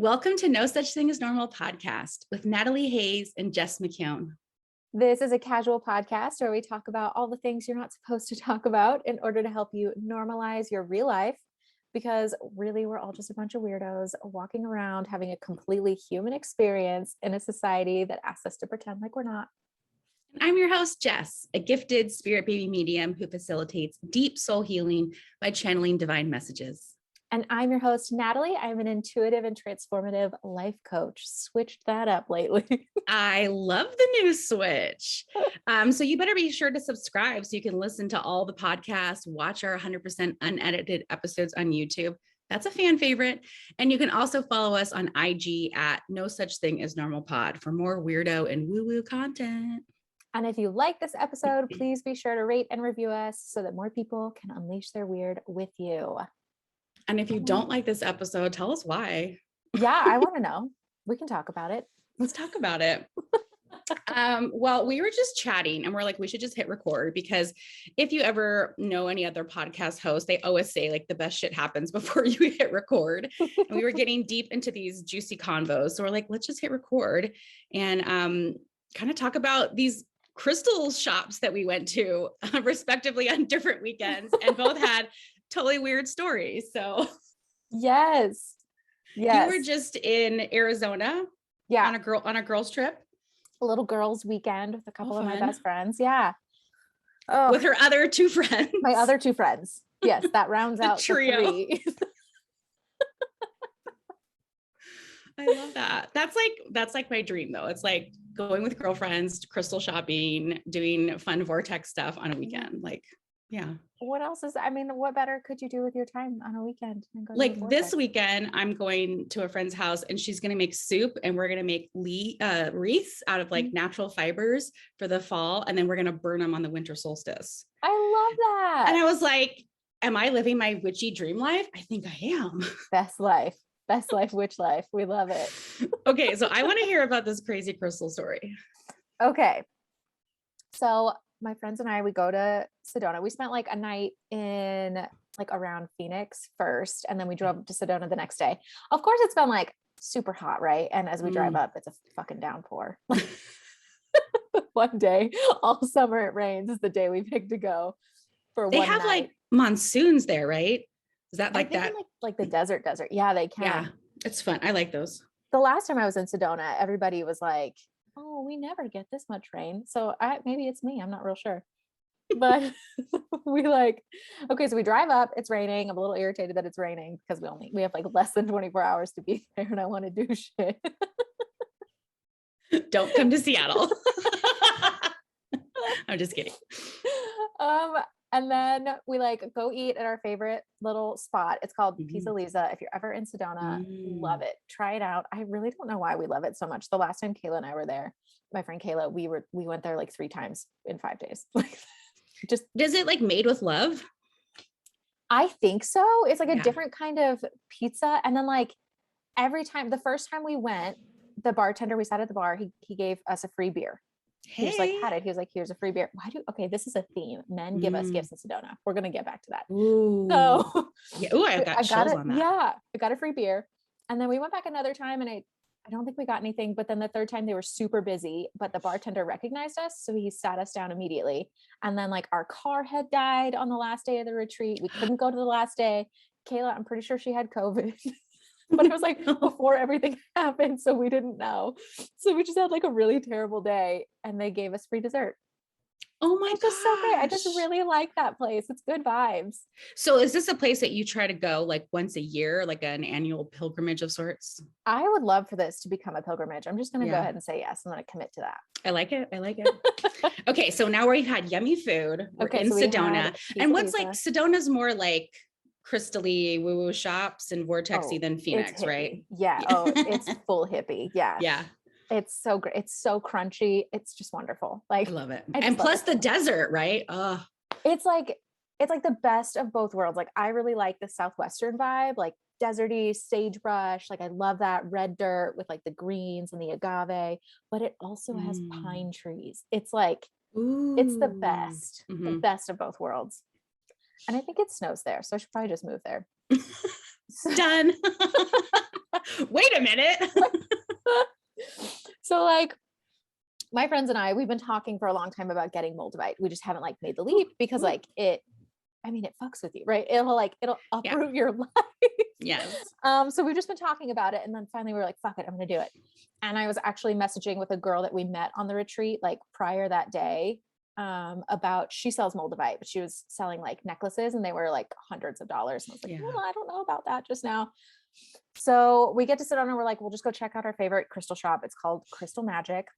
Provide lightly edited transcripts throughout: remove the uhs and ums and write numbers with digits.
Welcome to No Such Thing as Normal podcast with Natalie Hayes and Jess McKeown. This is a casual podcast where we talk about all the things you're not supposed to talk about in order to help you normalize your real life, because really we're all just a bunch of weirdos walking around having a completely human experience in a society that asks us to pretend like we're not. I'm your host, Jess, a gifted spirit baby medium who facilitates deep soul healing by channeling divine messages. And I'm your host, Natalie. I'm an intuitive and transformative life coach. Switched that up lately. I love the new switch. So you better be sure to subscribe so you can listen to all the podcasts, watch our 100% unedited episodes on YouTube. That's a fan favorite. And you can also follow us on IG at No Such Thing as Normal Pod for more weirdo and woo-woo content. And if you like this episode, please be sure to rate and review us so that more people can unleash their weird with you. And if you don't like this episode, tell us why. Yeah, I want to know. We can talk about it. Let's talk about it. Well, we were just chatting and we're like, we should just hit record, because if you ever know any other podcast hosts, they always say like the best shit happens before you hit record. And we were getting deep into these juicy convos. So we're like, let's just hit record and kind of talk about these crystal shops that we went to respectively on different weekends, and both had totally weird stories. So yes. You were just in Arizona, on a girls trip, a little girls weekend with a couple of my best friends. Yeah. Oh, with her other two friends. My other two friends. Yes, that rounds out trio. The three. I love that. That's like my dream though. It's like going with girlfriends, crystal shopping, doing fun vortex stuff on a weekend. Like, yeah. What else what better could you do with your time on a weekend than go like this weekend? I'm going to a friend's house and she's going to make soup, and we're going to make wreaths out of like natural fibers for the fall. And then we're going to burn them on the winter solstice. I love that. And I was like, am I living my witchy dream life? I think I am. Best life, witch life. We love it. Okay. So I want to hear about this crazy crystal story. Okay. So my friends and I, we go to Sedona. We spent like a night in like around Phoenix first, and then we drove to Sedona the next day. Of course, it's been like super hot, right? And as we drive up, it's a fucking downpour. One day, all summer it rains, is the day we picked to go for they one have night. Like monsoons there, right? Is that like that? Like the desert. Yeah, they can. Yeah, it's fun. I like those. The last time I was in Sedona, everybody was like, oh, we never get this much rain. So maybe it's me. I'm not real sure. But so we drive up, it's raining. I'm a little irritated that it's raining because we have like less than 24 hours to be there, and I want to do shit. Don't come to Seattle. I'm just kidding. And then we like go eat at our favorite little spot. It's called Pizza Lisa. If you're ever in Sedona, love it. Try it out. I really don't know why we love it so much. The last time Kayla and I were there, my friend Kayla, we went there like 3 times in 5 days. Just is it like made with love? I think so. It's like a different kind of pizza. And then like every time, the first time we went, the bartender, we sat at the bar, he gave us a free beer. He just like had it. He was like, here's a free beer. This is a theme. Men give us gifts in Sedona. We're going to get back to that. Ooh. So yeah. Ooh, I got chills on that. Yeah. I got a free beer. And then we went back another time and I don't think we got anything, but then the third time they were super busy, but the bartender recognized us. So he sat us down immediately. And then like our car had died on the last day of the retreat. We couldn't go to the last day. Kayla, I'm pretty sure she had COVID. But it was like before everything happened, so we didn't know. So we just had like a really terrible day, and they gave us free dessert. Oh my god, so great! I just really like that place. It's good vibes. So is this a place that you try to go like once a year, like an annual pilgrimage of sorts? I would love for this to become a pilgrimage. I'm just going to go ahead and say yes. I'm going to commit to that. I like it. Okay, so now we've had yummy food. We're in Sedona, and what's like Sedona's more like crystally woo-woo shops and vortexy than Phoenix, right? Yeah. Oh, it's full hippie. Yeah. Yeah. It's so great. It's so crunchy. It's just wonderful. Like, I love it. And plus the desert, right? It's like the best of both worlds. Like I really like the Southwestern vibe, like deserty sagebrush. Like I love that red dirt with like the greens and the agave, but it also has pine trees. It's like, it's the best of both worlds. And I think it snows there, so I should probably just move there. Done. Wait a minute. So like my friends and I, we've been talking for a long time about getting Moldavite. We just haven't like made the leap because like it fucks with you, right? It'll uproot your life. Yes. So we've just been talking about it. And then finally we were like, fuck it, I'm going to do it. And I was actually messaging with a girl that we met on the retreat, like prior that day, about, she sells Moldavite, but she was selling like necklaces and they were like hundreds of dollars. And I was like, well, I don't know about that just now. So we get to sit on and we're like, we'll just go check out our favorite crystal shop. It's called Crystal Magic.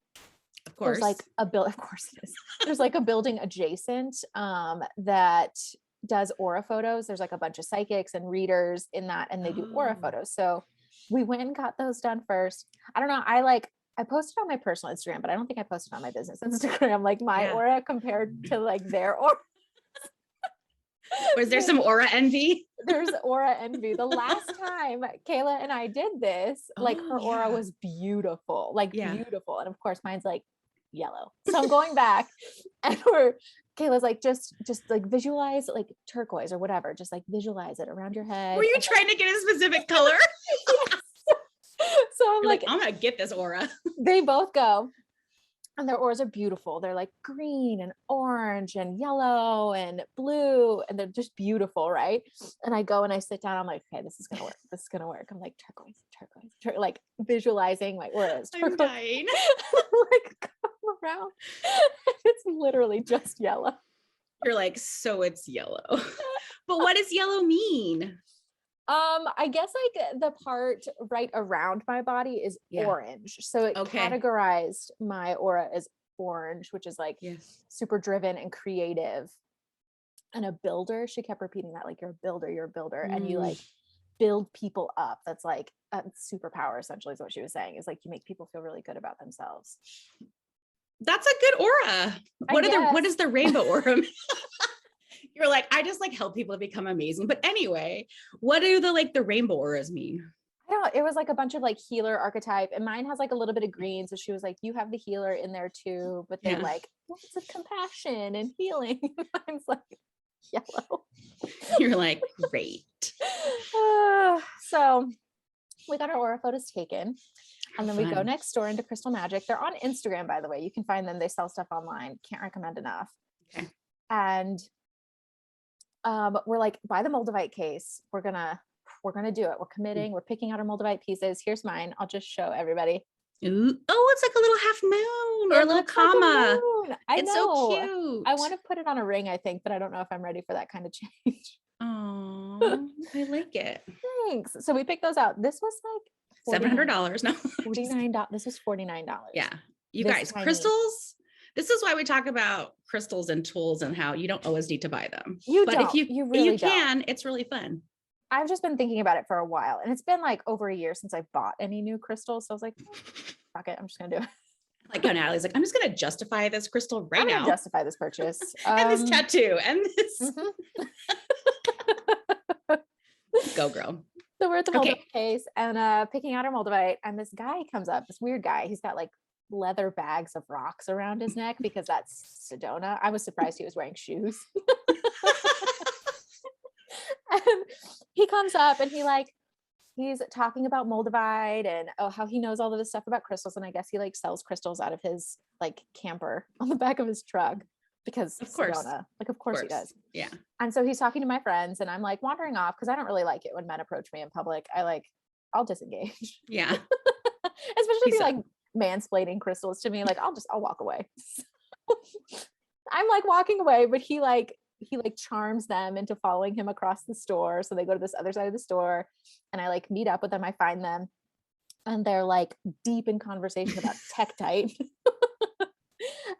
Of course. There's like of course it is. There's like a building adjacent that does aura photos. There's like a bunch of psychics and readers in that, and they do aura photos. So we went and got those done first. I don't know. I posted on my personal Instagram, but I don't think I posted on my business Instagram, like my aura compared to like their aura. Was there some aura envy? There's aura envy. The last time Kayla and I did this, like her aura was beautiful, like beautiful. And of course mine's like yellow. So I'm going back and Kayla's like, just like visualize like turquoise or whatever. Just like visualize it around your head. Were you trying to get a specific color? Yes. So I'm like, I'm going to get this aura. They both go. And their auras are beautiful. They're like green and orange and yellow and blue. And they're just beautiful, right? And I go and I sit down. I'm like, okay, this is going to work. This is going to work. I'm like, turquoise, like visualizing my auras. I'm dying. Like come around. It's literally just yellow. You're like, so it's yellow. But what does yellow mean? I guess like the part right around my body is orange. So it categorized my aura as orange, which is like super driven and creative and a builder. She kept repeating that, like, you're a builder and you like build people up. That's like a superpower essentially is what she was saying, is like you make people feel really good about themselves. That's a good aura. What is the rainbow aura mean? You're like, I just like help people become amazing. But anyway, what do the rainbow auras mean? I don't know. It was like a bunch of like healer archetype, and mine has like a little bit of green. So she was like, you have the healer in there too, but they're like lots of compassion and healing. Mine's like yellow. You're like, great. So we got our aura photos taken. And then we go next door into Crystal Magic. They're on Instagram, by the way. You can find them. They sell stuff online. Can't recommend enough. Okay. And we're like, buy the Moldavite case. We're gonna do it. We're committing. We're picking out our Moldavite pieces. Here's mine. I'll just show everybody. Ooh. Oh, it's like a little half moon or a little comma. It's so cute. I want to put it on a ring, I think, but I don't know if I'm ready for that kind of change. Oh, I like it. Thanks. So we picked those out. This was like $700. No, $49. This was $49. Yeah. You guys, crystals. This is why we talk about crystals and tools and how you don't always need to buy them. If you really can, it's really fun. I've just been thinking about it for a while, and it's been like over a year since I bought any new crystals. So I was like, fuck it, I'm just gonna do it. Like how Natalie's like, I'm just gonna justify this crystal right now. Justify this purchase. And this tattoo and this. Go girl. So we're at the Moldavite case and picking out our Moldavite, and this guy comes up, this weird guy. He's got like leather bags of rocks around his neck because that's Sedona. I was surprised he was wearing shoes. And he comes up and he's talking about Moldavite and how he knows all of this stuff about crystals, and I guess he like sells crystals out of his like camper on the back of his truck because of course Sedona. Like of course he does. Yeah. And so he's talking to my friends, and I'm like wandering off because I don't really like it when men approach me in public. I'll disengage. Yeah. Especially if you're like mansplaining crystals to me, like I'll walk away. I'm like walking away, but he charms them into following him across the store. So they go to this other side of the store, and I like meet up with them. I find them, and they're like deep in conversation about tektite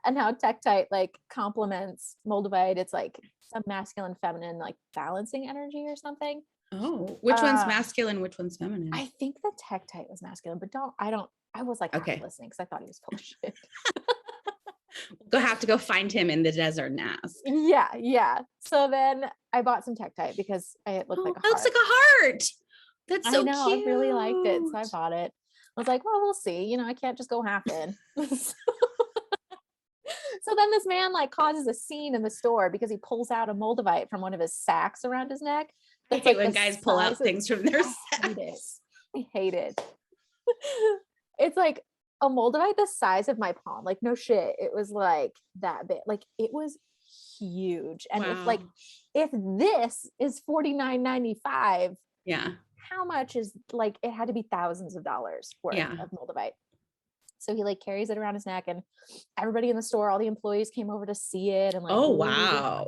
and how tektite like complements Moldavite. It's like some masculine, feminine, like balancing energy or something. Oh, which one's masculine? Which one's feminine? I think the tektite was masculine, but I was like half listening because I thought he was full of shit. We'll have to go find him in the desert now. Yeah. So then I bought some tektite because it looked like a heart. It looks like a heart. That's so cute. I really liked it, so I bought it. I was like, well, we'll see. I can't just go half in. So then this man like causes a scene in the store because he pulls out a Moldavite from one of his sacks around his neck. I hate when guys pull out things from their sacks. I hate it. It's like a Moldavite the size of my palm. Like, no shit. It was like that big. Like, it was huge. And if this is $49.95, yeah, how much is, like, it had to be thousands of dollars worth of Moldavite. So he like carries it around his neck, and everybody in the store, all the employees came over to see it. And like, oh wow,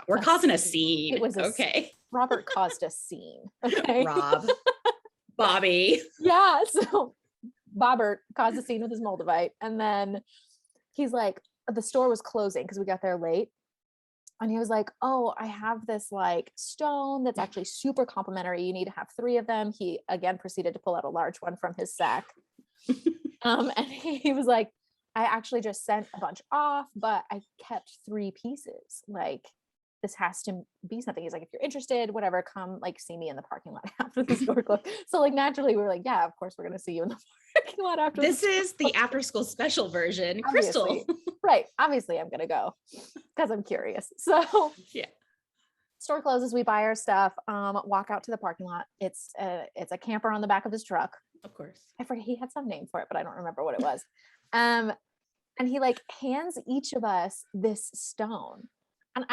we're causing a scene. It was okay. Robert caused a scene. Okay, Bobby. Yeah, so Bobbert caused a scene with his Moldavite, and then he's like, the store was closing because we got there late, and he was like, oh, I have this like stone that's actually super complimentary. You need to have 3 of them. He again proceeded to pull out a large one from his sack. And he was like, I actually just sent a bunch off, but I kept 3 pieces. Like, this has to be something. He's like, if you're interested, whatever, come like see me in the parking lot after the store closed. So like naturally we were like, yeah, of course we're going to see you in the parking lot after. This is the after school special version. Obviously. Crystal. Right. Obviously I'm going to go because I'm curious. So yeah. Store closes, we buy our stuff, walk out to the parking lot. It's a camper on the back of his truck. Of course. I forget, he had some name for it, but I don't remember what it was. And he like hands each of us this stone. And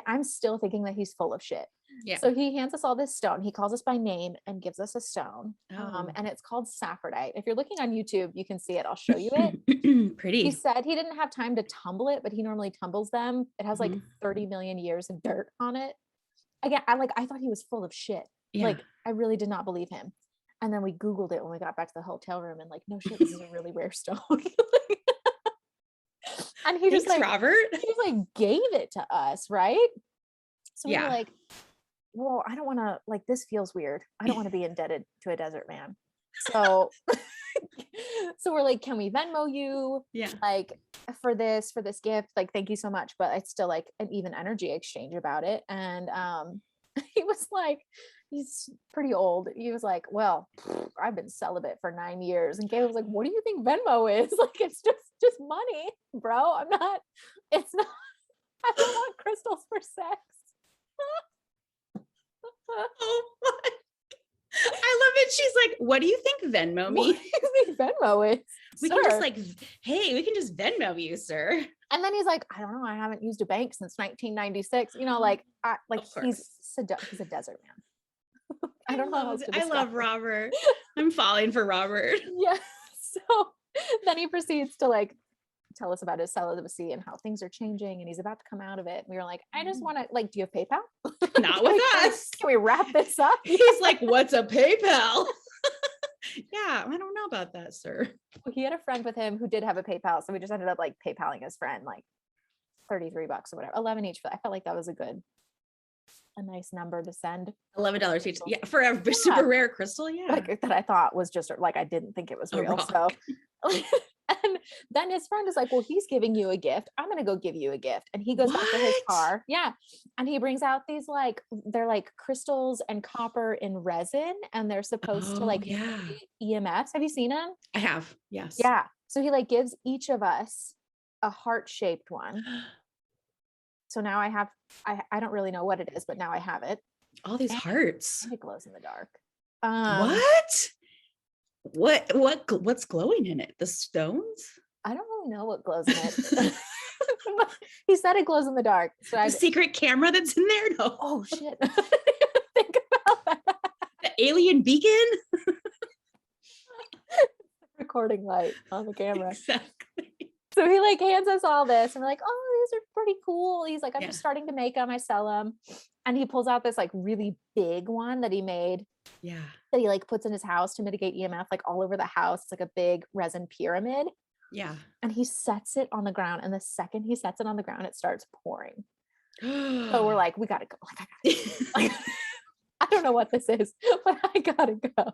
I'm still thinking that he's full of shit. Yeah. So he hands us all this stone. He calls us by name and gives us a stone. And it's called saffordite. If you're looking on YouTube, you can see it. I'll show you it. Pretty. He said he didn't have time to tumble it, but he normally tumbles them. It has like 30 million years of dirt on it. Again, I thought he was full of shit. Yeah. Like, I really did not believe him. And then we Googled it when we got back to the hotel room, and like, no shit, this is a really rare stone. And he just like, Robert. He just like gave it to us, right? So we were like, well, I don't want to, like, this feels weird. I don't want to be indebted to a desert man. So so we're like, can we Venmo you? Yeah. Like for this gift, like, thank you so much. But it's still like an even energy exchange about it. And he was like, he's pretty old. He was like, well, I've been celibate for 9 years. And Gabe was like, what do you think Venmo is? Like, it's just money, bro. It's not, I don't want crystals for sex. Oh my. I love it. She's like, what do you think Venmo means? What do you think Venmo is? We can just like, hey, we can just Venmo you, sir. And then he's like, I don't know. I haven't used a bank since 1996. You know, like, he's a desert man. I don't know. I love Robert. I'm falling for Robert. Yeah. So then he proceeds to like tell us about his celibacy and how things are changing, and he's about to come out of it. We were like, I just want to, like, do you have PayPal? Not with us. Can we wrap this up? He's like, what's a PayPal? Yeah, I don't know about that, sir. Well, he had a friend with him who did have a PayPal, so we just ended up like PayPaling his friend like $33 or whatever, 11 each. I felt like that was a nice number to send. $11 each. Yeah, for a super rare crystal. Yeah, like that I thought was just like, I didn't think it was real. So and then his friend is like, well, he's giving you a gift, I'm gonna go give you a gift. And he goes back to his car. Yeah. And he brings out these, like, they're like crystals and copper in resin, and they're supposed to like EMFs. Have you seen them? I have. Yes. Yeah. So he like gives each of us a heart-shaped one. So now I have, I don't really know what it is, but now I have it. All these hearts. It glows in the dark. What's glowing in it? The stones? I don't really know what glows in it. He said it glows in the dark. So the secret camera that's in there? No. Oh shit. I didn't even think about that. The alien beacon? Recording light on the camera. Exactly. So he like hands us all this, and we're like, oh, these are pretty cool. He's like, I'm just starting to make them. I sell them. And he pulls out this like really big one that he made. Yeah. That he like puts in his house to mitigate EMF, like all over the house. It's like a big resin pyramid. Yeah. And he sets it on the ground. And the second he sets it on the ground, it starts pouring. So we're like, we gotta go. Like, I don't know what this is, but I gotta go.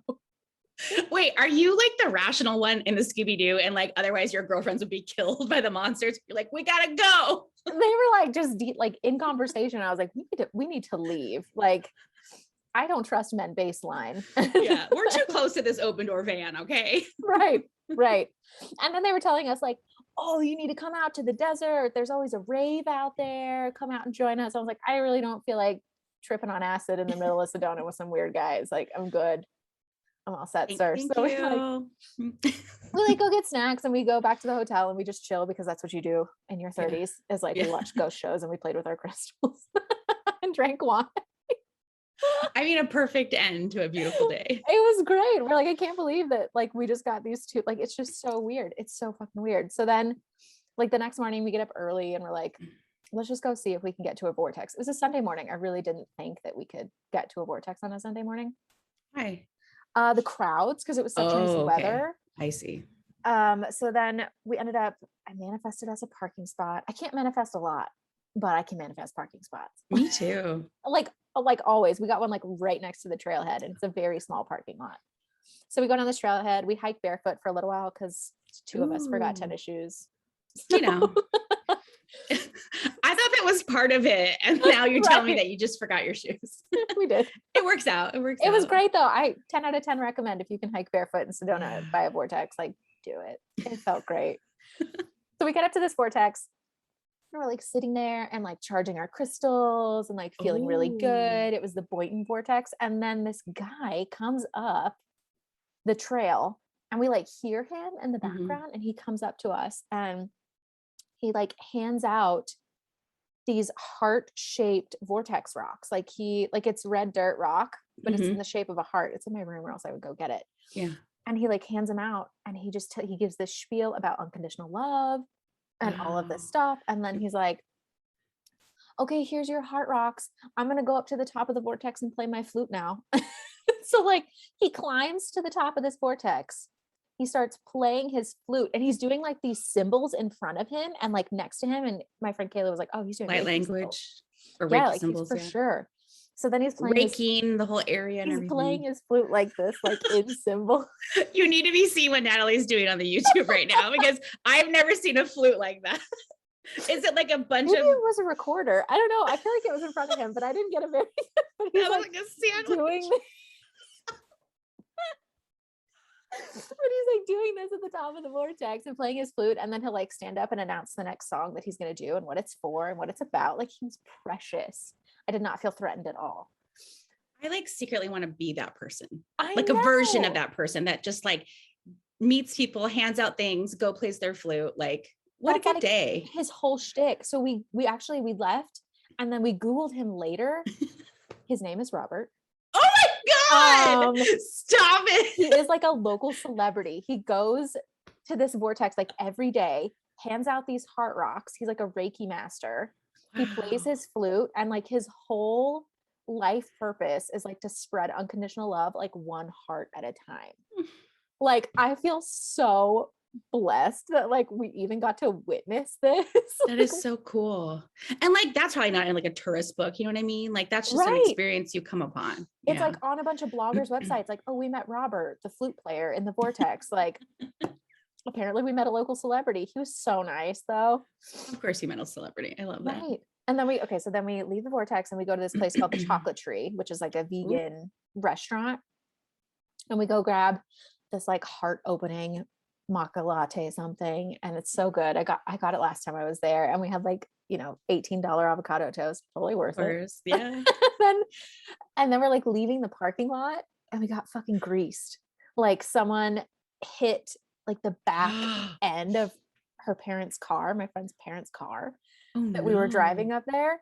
Wait, are you like the rational one in the Scooby-Doo, and like otherwise your girlfriends would be killed by the monsters? You're like, we gotta go. They were like just like in conversation. I was like, we need to leave. Like, I don't trust men baseline. Yeah, we're too close to this open door van. Okay. Right. And then they were telling us like, oh, you need to come out to the desert. There's always a rave out there. Come out and join us. I was like, I really don't feel like tripping on acid in the middle of Sedona with some weird guys. Like, I'm good. I'm all set, sir. Thank So you. we like go get snacks and we go back to the hotel and we just chill because that's what you do in your 30s is like we watched ghost shows and we played with our crystals and drank wine. I mean, a perfect end to a beautiful day. It was great. We're like, I can't believe that like we just got these two. Like, it's just so weird. It's so fucking weird. So then like the next morning we get up early and we're like, let's just go see if we can get to a vortex. It was a Sunday morning. I really didn't think that we could get to a vortex on a Sunday morning. Why? The crowds, because it was such nice weather. I see. So then we ended up, I manifested us a parking spot. I can't manifest a lot, but I can manifest parking spots. Me too. like always. We got one like right next to the trailhead and it's a very small parking lot. So we go down this trailhead, we hike barefoot for a little while because two of us forgot tennis shoes. You know. I thought that was part of it. And now you're telling me that you just forgot your shoes. We did. It works out. It was great though. I 10 out of 10 recommend if you can hike barefoot in Sedona by a vortex, like do it. It felt great. So we get up to this vortex and we're like sitting there and like charging our crystals and like feeling really good. It was the Boynton vortex. And then this guy comes up the trail and we like hear him in the background and he comes up to us and he like hands out these heart-shaped vortex rocks. Like it's red dirt rock, but it's in the shape of a heart. It's in my room or else I would go get it. Yeah. And he like hands them out and he just he gives this spiel about unconditional love and all of this stuff. And then he's like, okay, here's your heart rocks. I'm going to go up to the top of the vortex and play my flute now. So like he climbs to the top of this vortex. He starts playing his flute and he's doing like these symbols in front of him and like next to him. And my friend Kayla was like, oh, he's doing light Reiki language symbols. or Yeah, Reiki like symbols. for sure. So then he's playing Raking the whole area and he's everything. playing his flute like this, like in symbol. You need to be seeing what Natalie's doing on the YouTube right now because I've never seen a flute like that. Is it like a bunch Maybe of? it was a recorder. I don't know. I feel like it was in front of him, but I didn't get a very. But he's like a sandwich. doing. But he's like doing this at the top of the vortex and playing his flute, and then he'll like stand up and announce the next song that he's going to do and what it's for and what it's about. Like he was precious. I did not feel threatened at all. I like secretly want to be that person, I like know. a version of that person that just like meets people, hands out things, go plays their flute. Like what That's a good like day. His whole shtick. So we left and then we Googled him later. His name is Robert. Oh my God. Stop it. He is like a local celebrity. He goes to this vortex like every day, hands out these heart rocks. He's like a Reiki master. He plays his flute and like his whole life purpose is like to spread unconditional love like one heart at a time. Like I feel so blessed that like we even got to witness this. That is so cool. And like that's probably not in like a tourist book, you know what I mean? Like that's just an experience you come upon. It's like on a bunch of bloggers websites like, oh, we met Robert, the flute player in the vortex. Like apparently we met a local celebrity. He was so nice though. Of course he met a celebrity. I love that. Right. And then we leave the vortex and we go to this place called the Chocolate Tree, which is like a vegan restaurant. And we go grab this like heart opening maca latte something. And it's so good. I got it last time I was there and we had like, you know, $18 avocado toast, totally worth it. Yeah. and then we're like leaving the parking lot and we got fucking greased. Like someone hit like the back end of her parents' car, my friend's parents' car. That we were driving up there.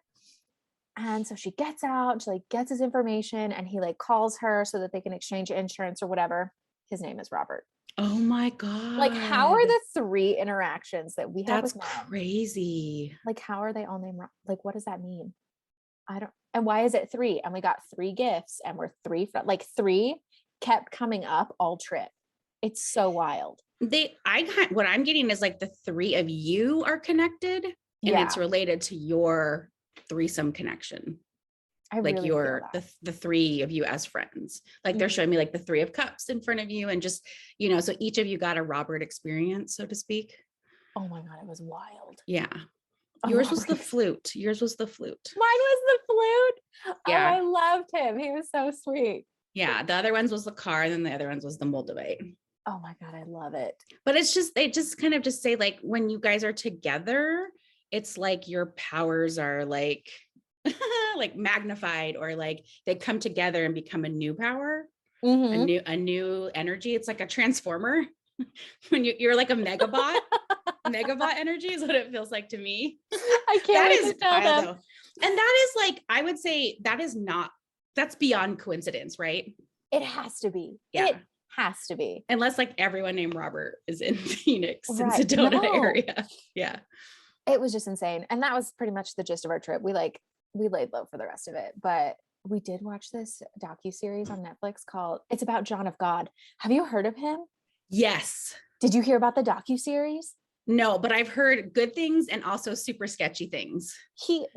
And so she gets out and she like gets his information and he like calls her so that they can exchange insurance or whatever. His name is Robert. Oh my God. Like how are the 3 interactions that we have That's with them? crazy. Like how are they all named? Like what does that mean? I don't, and why is it 3? And we got 3 gifts and we're 3, like 3 kept coming up all trip. It's so wild. What I'm getting is like the 3 of you are connected. And it's related to your threesome connection. Like really your the 3 of you as friends. Like they're showing me like the 3 of cups in front of you and just, you know, so each of you got a Robert experience, so to speak. Oh my God, it was wild. Yeah. Yours was the flute. Mine was the flute. Yeah. Oh, I loved him. He was so sweet. Yeah. The other ones was the car and then the other ones was the Moldavite. Oh my God, I love it. But it's just, they just kind of just say like when you guys are together, it's like your powers are like, like magnified or like they come together and become a new power. a new energy. It's like a transformer. When you're like a megabot. Megabot energy is what it feels like to me. I can't wait to tell them. Though. And that is like, I would say that's beyond coincidence, right? It has to be. Yeah. It has to be. Unless like everyone named Robert is in Phoenix and Right. Sedona area. Yeah. It was just insane. And that was pretty much the gist of our trip. We laid low for the rest of it, but we did watch this docuseries on Netflix called, it's about John of God. Have you heard of him? Yes. Did you hear about the docuseries? No, but I've heard good things and also super sketchy things.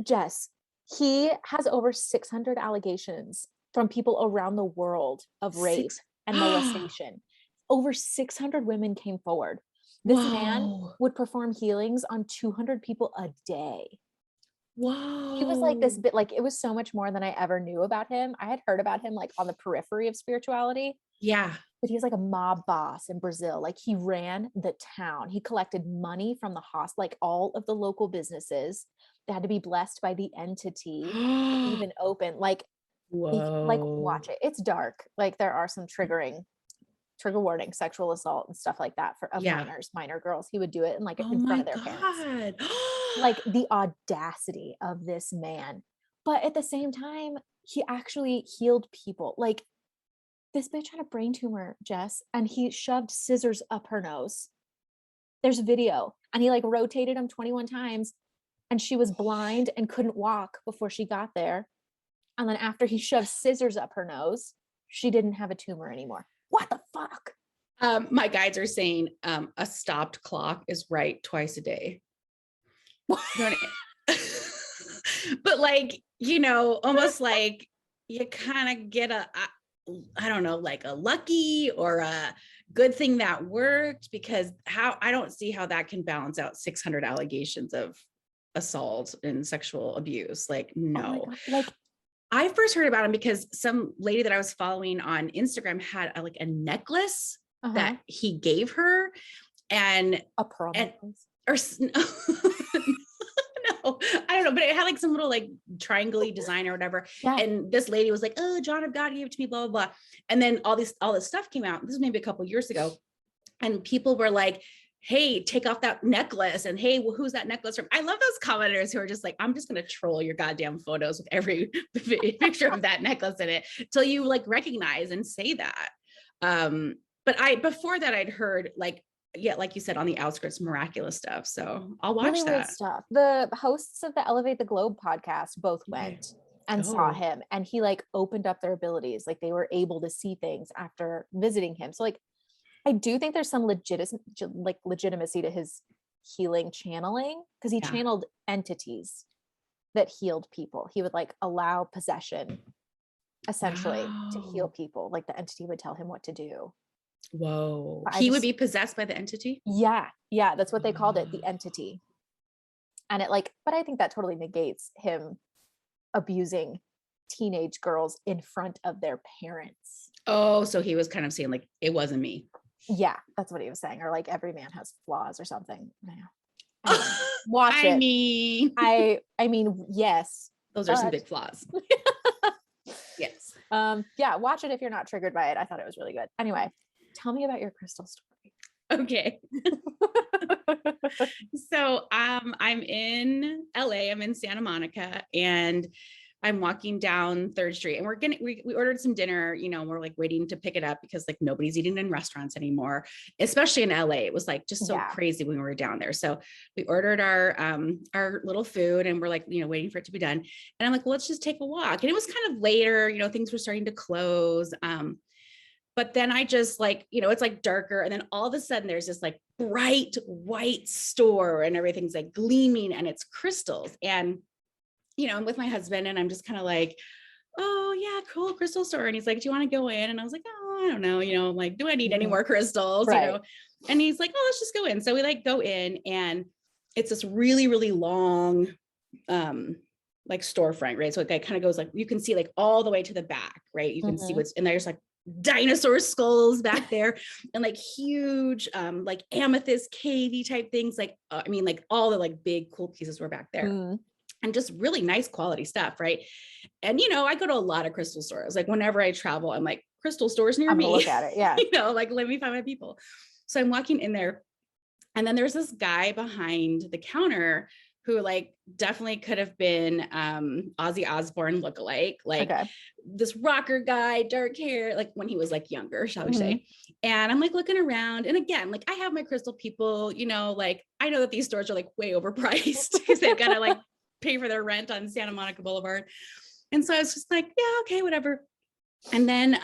Jess, he has over 600 allegations from people around the world of rape and molestation. Over 600 women came forward. This man would perform healings on 200 people a day. Whoa. He was like this bit, like it was so much more than I ever knew about him. I had heard about him like on the periphery of spirituality. Yeah. But he was like a mob boss in Brazil. Like he ran the town. He collected money from the hospital, like all of the local businesses. They had to be blessed by the entity to even open. Like, like watch it. It's dark. Like there are some trigger warning, sexual assault and stuff like that for minor girls. He would do it in like in front of their parents. Like the audacity of this man. But at the same time, he actually healed people. Like this bitch had a brain tumor, Jess, and he shoved scissors up her nose. There's video, and he like rotated them 21 times, and she was blind and couldn't walk before she got there. And then after he shoved scissors up her nose, she didn't have a tumor anymore. What the fuck? My guides are saying a stopped clock is right twice a day. But like, almost like you kind of get I don't know, like a lucky or a good thing that worked, because I don't see how that can balance out 600 allegations of assault and sexual abuse. Like, no. Like I first heard about him because some lady that I was following on Instagram had like a necklace that he gave her, and a pearl necklace. Or no, I don't know, but it had like some little like triangle-y design or whatever. Yeah. And this lady was like, "Oh, John of God gave it to me, blah, blah, blah." And then all this stuff came out. This was maybe a couple of years ago. And people were like, "Hey, take off that necklace." And hey, well, who's that necklace from? I love those commenters who are just like, "I'm just going to troll your goddamn photos with every picture of that necklace in it till you like recognize and say that." But before that I'd heard like you said, on the outskirts, miraculous stuff. So I'll watch really that. Weird stuff. The hosts of the Elevate the Globe podcast both went and saw him, and he like opened up their abilities. Like they were able to see things after visiting him. So like, I do think there's some legitimacy to his healing channeling, because he channeled entities that healed people. He would like allow possession essentially to heal people. Like the entity would tell him what to do. Whoa. He would be possessed by the entity? Yeah. Yeah. That's what they called it, the entity. And it like, but I think that totally negates him abusing teenage girls in front of their parents. Oh, so he was kind of saying like, it wasn't me. Yeah, that's what he was saying. Or like every man has flaws or something. Watch it. I mean, yes. Those are some big flaws. Yes. Yeah, watch it if you're not triggered by it. I thought it was really good. Anyway, tell me about your crystal story. Okay. So I'm in LA, I'm in Santa Monica, and I'm walking down 3rd Street, and we ordered some dinner, and we're like waiting to pick it up because like nobody's eating in restaurants anymore, especially in LA. It was like just so crazy when we were down there. So we ordered our little food, and we're like, waiting for it to be done. And I'm like, well, let's just take a walk. And it was kind of later, things were starting to close. But then I just like, it's like darker. And then all of a sudden there's this like bright white store, and everything's like gleaming, and it's crystals. And I'm with my husband, and I'm just kind of like, "Oh yeah, cool crystal store." And he's like, "Do you want to go in?" And I was like, "Oh, I don't know, like, do I need any more crystals?" Right. And he's like, "Oh, let's just go in." So we like go in, and it's this really, really long, like storefront, right? So it kind of goes like, you can see like all the way to the back, right? You can see what's, and there's like dinosaur skulls back there, and like huge, like amethyst cavey type things. Like, I mean, like all the like big cool pieces were back there. And just really nice quality stuff, right? And I go to a lot of crystal stores. Like whenever I travel, I'm like, crystal stores near I'm me. gonna look at it. Yeah. Like, let me find my people. So I'm walking in there, and then there's this guy behind the counter who like definitely could have been Ozzy Osbourne lookalike, like this rocker guy, dark hair, like when he was like younger, shall we say. And I'm like looking around, and again, like I have my crystal people, like I know that these stores are like way overpriced because they've got to like pay for their rent on Santa Monica Boulevard. And so I was just like, yeah, okay, whatever. And then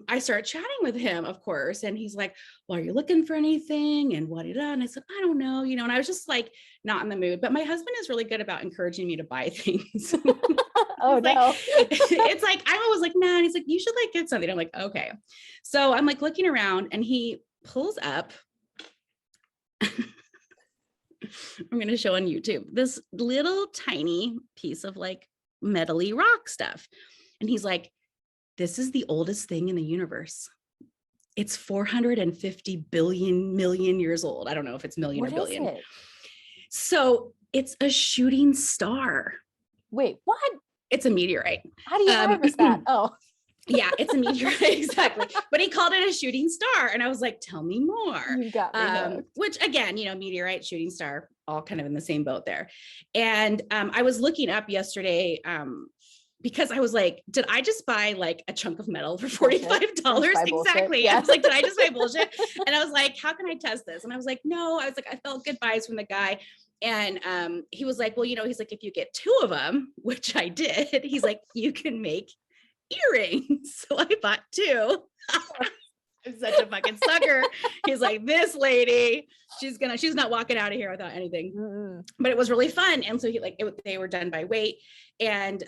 I started chatting with him, of course. And he's like, well, are you looking for anything? And what? And I said, I don't know, and I was just like, not in the mood. But my husband is really good about encouraging me to buy things. Oh, no. It's like, I'm always like, nah. And he's like, you should like get something. I'm like, okay. So I'm like looking around, and he pulls up. I'm going to show on YouTube this little tiny piece of like metally rock stuff. And he's like, this is the oldest thing in the universe. It's 450 million years old. I don't know if it's million or billion. Is it? So it's a shooting star. Wait, what? It's a meteorite. How do you harvest that? Oh, yeah, it's a meteorite. Exactly. But he called it a shooting star. And I was like, tell me more. You got me which again, meteorite, shooting star, all kind of in the same boat there. And I was looking up yesterday, because I was like, did I just buy like a chunk of metal for $45? Exactly. Yeah. I was like, did I just buy bullshit? And I was like, how can I test this? And I was like, no, I was like, I felt good vibes from the guy. And he was like, well, he's like, if you get 2 of them, which I did, he's like, you can make earrings. So I bought 2. I'm such a fucking sucker. He's like, this lady, she's not walking out of here without anything. But it was really fun. And so they were done by weight. And,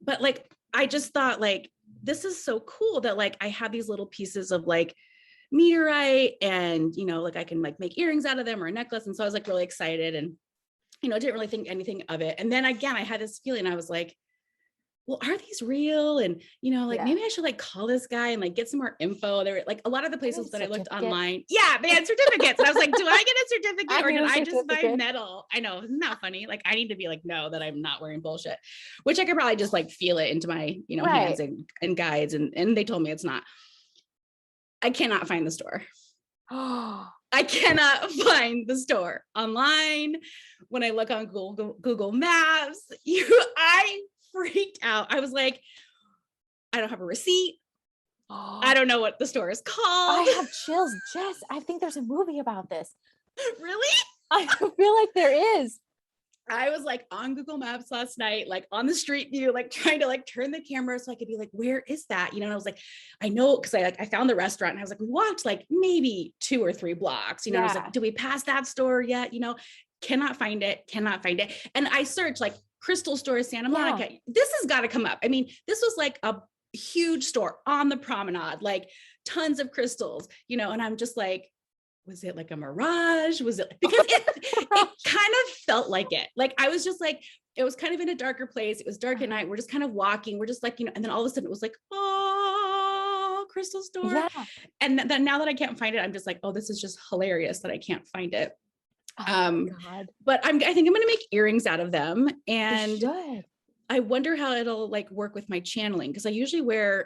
but like, I just thought like, this is so cool that like, I have these little pieces of like meteorite and, like I can like make earrings out of them or a necklace. And so I was like really excited and, didn't really think anything of it. And then again, I had this feeling, I was like, well, are these real? And, maybe I should like call this guy and like get some more info. There were like a lot of the places that I looked online. Yeah, they had certificates. And I was like, do I get a certificate or did I just buy metal? I know, isn't that funny? Like I need to be like, no, that I'm not wearing bullshit, which I could probably just like feel it into my, hands and guides. And they told me it's not. I cannot find the store. I cannot find the store online. When I look on Google Maps, I freaked out. I was like, I don't have a receipt. I don't know what the store is called. I have chills. Jess, I think there's a movie about this. Really? I feel like there is. I was like on Google Maps last night, like on the street view, like trying to like turn the camera so I could be like, where is that? And I was like, I know, because I found the restaurant and I was like, we walked like maybe 2 or 3 blocks, I was like, do we pass that store yet? Cannot find it. And I searched like crystal store, Santa Monica. This has got to come up. I mean, this was like a huge store on the promenade, like tons of crystals, and I'm just like, was it like a mirage? Was it because it kind of felt like it. Like I was just like, it was kind of in a darker place. It was dark at night. We're just kind of walking. We're just like, and then all of a sudden it was like, oh, crystal store. Yeah. And then now that I can't find it, I'm just like, oh, this is just hilarious that I can't find it. Oh God. But I think I'm going to make earrings out of them. And I wonder how it'll like work with my channeling. Because I usually wear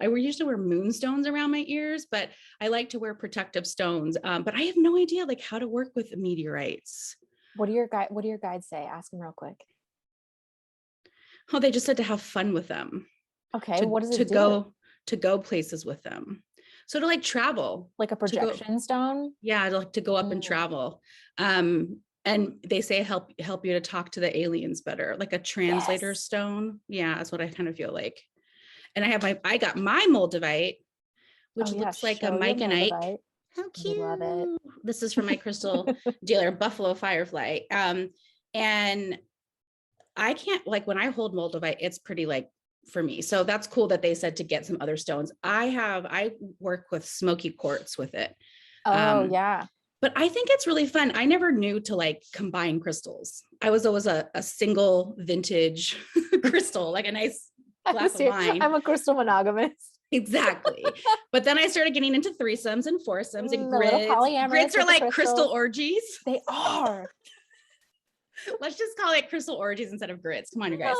moonstones around my ears, but I like to wear protective stones. But I have no idea like how to work with meteorites. What do your guides say? Ask them real quick. Oh, they just said to have fun with them. Okay. What does it do? To go places with them. So to like travel, like a projection stone. Yeah. To go up and travel. And they say help you to talk to the aliens better, like a translator stone. Yeah, that's what I kind of feel like. And I got my Moldavite, which looks like a Myconite. How cute. I love it. This is from my crystal dealer, Buffalo Firefly. And I can't, like when I hold Moldavite, it's pretty like for me. So that's cool that they said to get some other stones. I work with smoky quartz with it. Oh yeah. But I think it's really fun. I never knew to like combine crystals. I was always a single vintage crystal, like a nice glass of wine. I'm a crystal monogamous. Exactly. But then I started getting into threesomes and foursomes and grids. Grids are like crystal orgies. They are. Let's just call it crystal orgies instead of grits. Come on, you guys.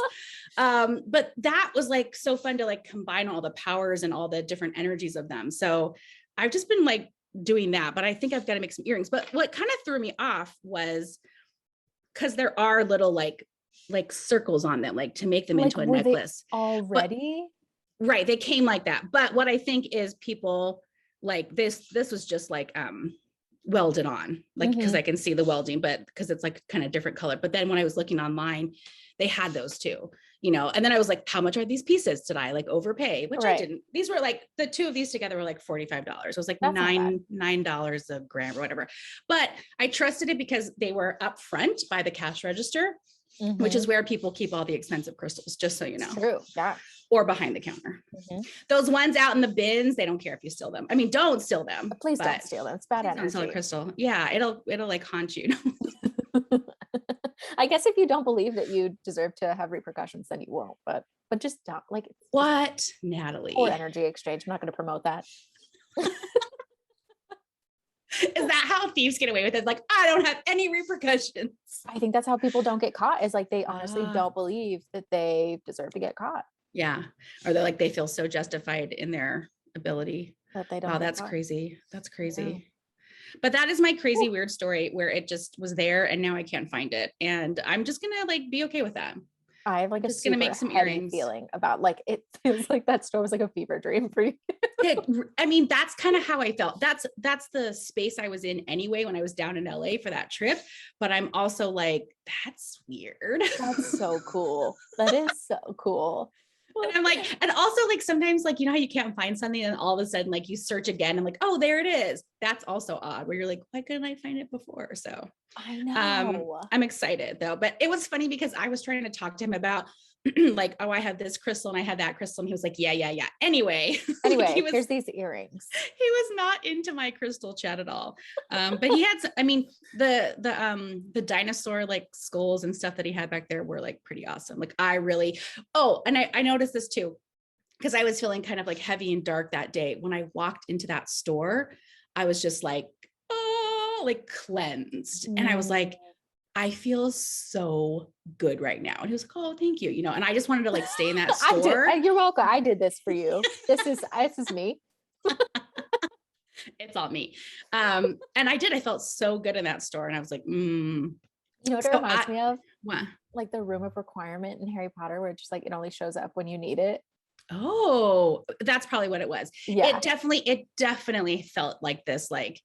But that was like so fun to like combine all the powers and all the different energies of them. So I've just been like doing that, but I think I've got to make some earrings. But what kind of threw me off was because there are little like circles on them, like to make them into a necklace already. But, right. They came like that. But what I think is people like this was just like, welded on, like, because I can see the welding, but because it's like kind of different color. But then when I was looking online, they had those too, you know, and then I was like, how much are these pieces? Did I like overpay? Which I didn't. These were like, the two of these together were like $45. It was like $9 a gram or whatever. But I trusted it because they were up front by the cash register, which is where people keep all the expensive crystals, just so you know. True. Yeah. Or behind the counter. Those ones out in the bins, they don't care if you steal them. I mean, don't steal them. Please don't steal them. It's bad energy. Don't steal a crystal. Yeah, it'll like haunt you. I guess if you don't believe that you deserve to have repercussions, then you won't. But just don't like what, Natalie? Poor energy exchange. I'm not going to promote that. Is that how thieves get away with it? Like, I don't have any repercussions. I think that's how people don't get caught, is like they honestly don't believe that they deserve to get caught. Yeah. Or they're like, they feel so justified in their ability. That they don't. Wow, that's crazy. That's crazy. Yeah. But that is my crazy, weird story where it just was there and now I can't find it. And I'm just going to like be okay with that. I have like just going to make some earrings feeling about like, it feels like that store was like a fever dream for you. I mean, that's kind of how I felt. That's the space I was in anyway, when I was down in LA for that trip. But I'm also like, that's weird. That's so cool. That is so cool. And I'm like, and also like sometimes like, you know how you can't find something and all of a sudden like you search again and like, oh, there it is. That's also odd where you're like, why couldn't I find it before? So I know. I'm excited though. But it was funny because I was trying to talk to him about like, oh, I have this crystal and I had that crystal. And he was like, yeah. Anyway, here's these earrings. He was not into my crystal chat at all. But he had, I mean, the dinosaur like skulls and stuff that he had back there were like pretty awesome. Like I really, and I noticed this too, because I was feeling kind of like heavy and dark that day. When I walked into that store, I was just like, oh, like cleansed. And I was like, I feel so good right now. And he was like, oh, thank you. You know, and I just wanted to like stay in that store. You're welcome. I did this for you. This is me. It's all me. And I felt so good in that store. And I was like, You know what it reminds me of? What? Like the room of requirement in Harry Potter, where it's just like, it only shows up when you need it. Oh, that's probably what it was. Yeah. It definitely felt like this, like,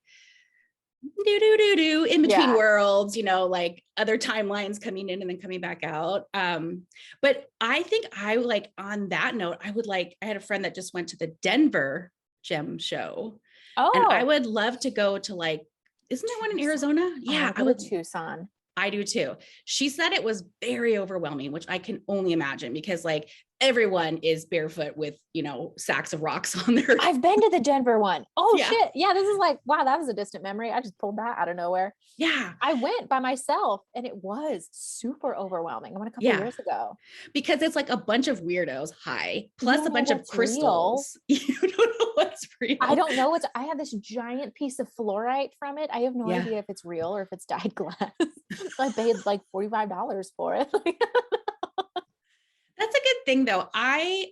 in between worlds, you know, like other timelines coming in and then coming back out. But I think I like, on that note, I had a friend that just went to the Denver gem show. And I would love to go to like, isn't there one in Arizona? Yeah. I would Tucson. I do too. She said it was very overwhelming, which I can only imagine because like everyone is barefoot with, you know, sacks of rocks on their. I've been to the Denver one. Oh shit. Yeah. This is like, wow, that was a distant memory. I just pulled that out of nowhere. Yeah. I went by myself and it was super overwhelming. I went a couple years ago. Because it's like a bunch of weirdos plus a bunch of crystals. You don't know what's real. I don't know I have this giant piece of fluorite from it. I have no idea if it's real or if it's dyed glass. I paid like $45 for it. That's a good thing though. I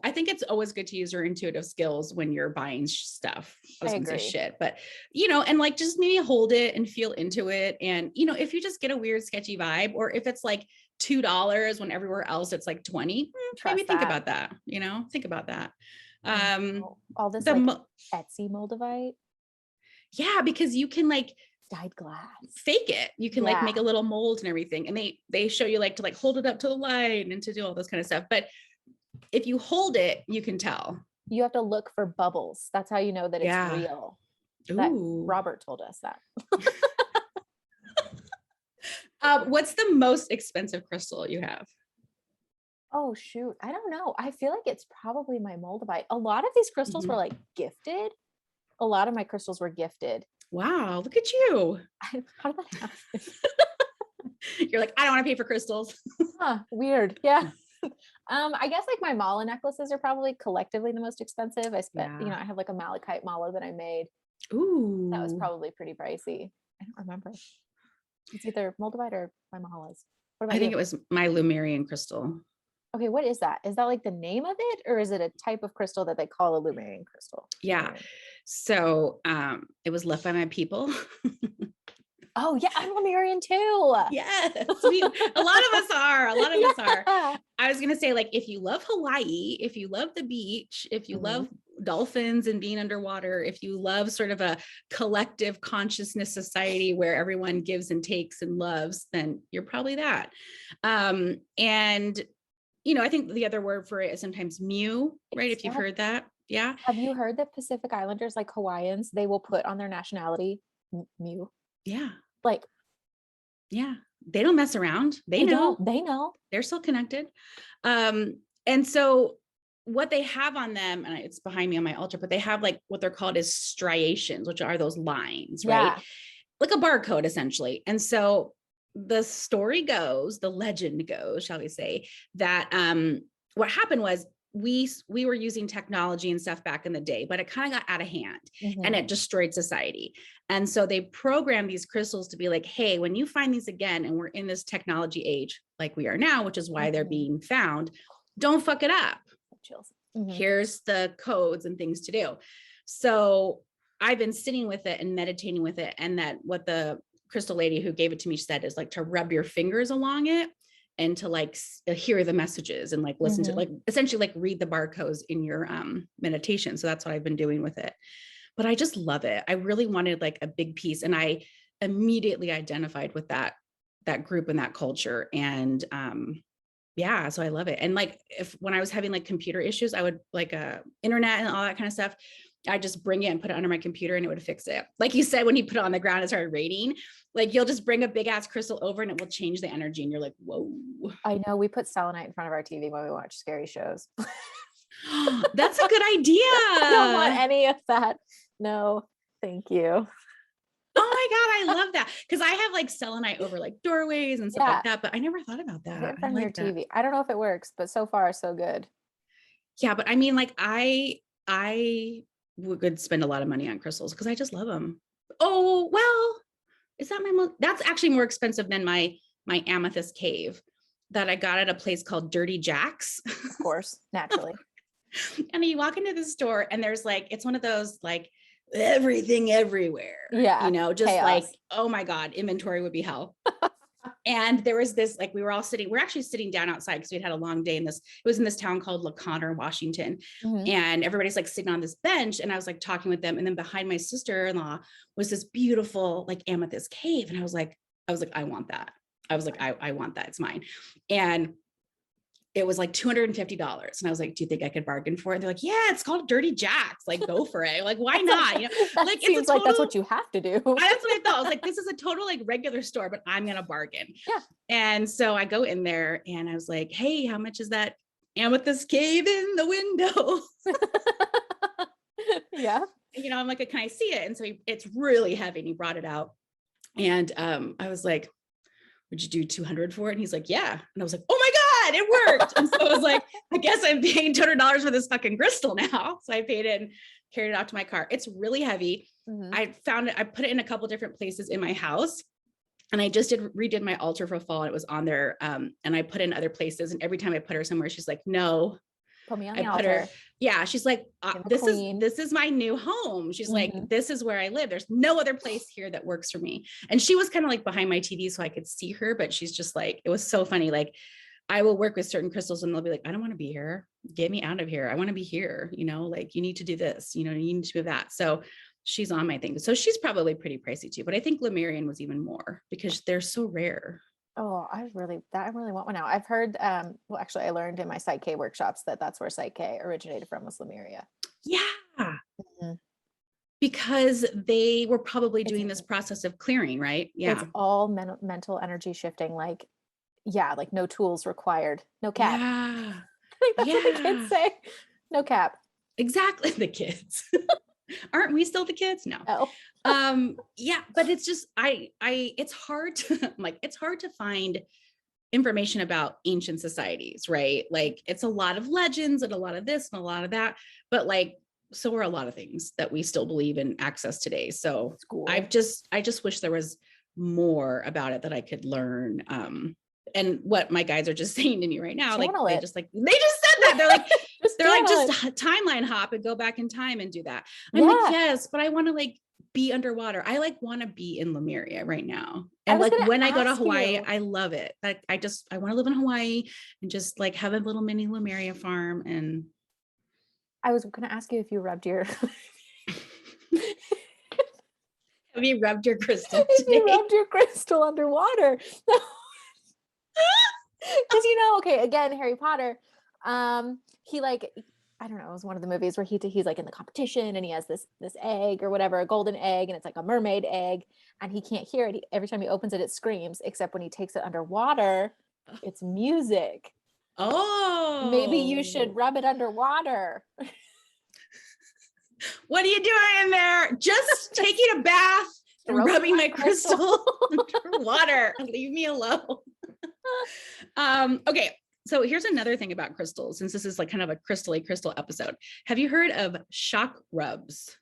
think it's always good to use your intuitive skills when you're buying stuff. I was gonna say shit, but you know, and like just maybe hold it and feel into it. And you know, if you just get a weird sketchy vibe, or if it's like $2 when everywhere else it's like 20, maybe think about that, you know, think about that. All this like Etsy Moldavite. Yeah, because you can like dyed glass, fake it. You can like make a little mold and everything. And they show you like to like hold it up to the light and to do all this kind of stuff. But if you hold it, you can tell. You have to look for bubbles. That's how you know that it's real. That Robert told us that. What's the most expensive crystal you have? Oh shoot. I don't know. I feel like it's probably my Moldavite. A lot of these crystals were like gifted. A lot of my crystals were gifted. Wow, look at you. How did that happen? You're like, I don't want to pay for crystals. Weird. Yeah. I guess like my mala necklaces are probably collectively the most expensive. I spent, you know, I have like a malachite mala that I made. Ooh. That was probably pretty pricey. I don't remember. It's either Moldavite or my Mahala's. What about I think you? it was my Lumerian crystal. Okay, what is that? Is that like the name of it, or is it a type of crystal that they call a Lumerian crystal? Yeah. So it was left by my people. Oh yeah, I'm Lemurian too. Yes, a lot of us are. A lot of us are. Yeah. I was gonna say, like, if you love Hawaii, if you love the beach, if you love dolphins and being underwater, if you love sort of a collective consciousness society where everyone gives and takes and loves, then you're probably that. And I think the other word for it is sometimes Mew, right? If you've heard that. Yeah. Have you heard that Pacific Islanders, like Hawaiians, they will put on their nationality Mew? Yeah. Like, yeah, they don't mess around. They know. They know. They're still connected. And so what they have on them, and it's behind me on my altar, but they have like what they're called is striations, which are those lines, right? Like a barcode essentially. And so the story goes, the legend goes, shall we say, that what happened was we were using technology and stuff back in the day, but it kind of got out of hand and it destroyed society. And so they programmed these crystals to be like, hey, when you find these again, and we're in this technology age like we are now, which is why they're being found, don't fuck it up. Here's the codes and things to do. So I've been sitting with it and meditating with it. And that what the crystal lady who gave it to me said is like to rub your fingers along it and to like hear the messages and like listen to like essentially like read the barcodes in your meditation. So that's what I've been doing with it. But I just love it. I really wanted like a big piece, and I immediately identified with that group and that culture. And yeah, so I love it. And like when I was having like computer issues, I would like internet and all that kind of stuff, I just bring it and put it under my computer and it would fix it. Like you said, when you put it on the ground and started raining, like you'll just bring a big ass crystal over and it will change the energy. And you're like, whoa. I know, we put selenite in front of our TV when we watch scary shows. That's a good idea. I don't want any of that. No, thank you. Oh my God, I love that. Because I have like selenite over like doorways and stuff like that, but I never thought about that. I like your TV. I don't know if it works, but so far so good. Yeah, but I mean, like I would spend a lot of money on crystals because I just love them. Oh, well, is that that's actually more expensive than my amethyst cave that I got at a place called Dirty Jack's. Of course, naturally. And you walk into the store and there's like, it's one of those like everything everywhere. Yeah. Just chaos. Like, oh my God, inventory would be hell. And there was this, like, we're actually sitting down outside because we'd had a long day it was in this town called LaConner, Washington. And everybody's like sitting on this bench and I was like talking with them. And then behind my sister-in-law was this beautiful like amethyst cave. And I was like, I want that. I was like, I want that. It's mine. And it was like $250. And I was like, do you think I could bargain for it? They're like, yeah, it's called Dirty Jack's. Like, go for it. Like, why not? Like, it's like, that's what you have to do. That's what I thought. I was like, this is a total like regular store, but I'm going to bargain. Yeah. And so I go in there and I was like, hey, how much is that amethyst cave in the window? Yeah. I'm like, can I see it? And so it's really heavy. And he brought it out. And I was like, would you do 200 for it? And he's like, yeah. And I was like, oh my God, it worked. And so I was like, I guess I'm paying $200 for this fucking crystal now. So I paid it and carried it out to my car. It's really heavy. I found it, I put it in a couple different places in my house. And I just redid my altar for fall. And it was on there. And I put in other places. And every time I put her somewhere, she's like, no. Put me on the altar. Yeah. She's like, this is my new home. She's like, this is where I live. There's no other place here that works for me. And she was kind of like behind my TV so I could see her, but she's just like, it was so funny. Like I will work with certain crystals and they'll be like, I don't want to be here. Get me out of here. I want to be here. Like you need to do this, you need to do that. So she's on my thing. So she's probably pretty pricey too, but I think Lemurian was even more because they're so rare. Oh, I really want one now. I've heard, well, actually I learned in my Psych K workshops that's where Psych K originated from, was Lemuria. Yeah. Because they were probably doing this process of clearing, right? Yeah. It's all mental energy shifting. Like, yeah, like no tools required, no cap. Yeah. I think that's what the kids say. No cap. Exactly. The kids. Aren't we still the kids? No. Yeah, but it's just, it's hard to find information about ancient societies, right? Like it's a lot of legends and a lot of this and a lot of that, but like, so are a lot of things that we still believe in access today. So cool. I just wish there was more about it that I could learn. And what my guys are just saying to me right now, Channel they it. just said that. They're like, Just timeline hop and go back in time and do that. Yeah. I'm like, yes, but I want to like be underwater. I like want to be in Lemuria right now. And like when I go to Hawaii, I love it. Like I want to live in Hawaii and just like have a little mini Lemuria farm. And I was going to ask you if you rubbed your have you rubbed your crystal if today? you rubbed your crystal underwater. Because okay, again, Harry Potter, he like, I don't know, it was one of the movies where he's like in the competition and he has this egg or whatever, a golden egg, and it's like a mermaid egg, and he can't hear it. Every time he opens it, it screams, except when he takes it underwater, it's music. Oh, maybe you should rub it underwater. What are you doing in there? Just taking a bath and rubbing my crystal underwater. Leave me alone. Okay. So here's another thing about crystals, since this is like kind of a crystal episode. Have you heard of shock rubs?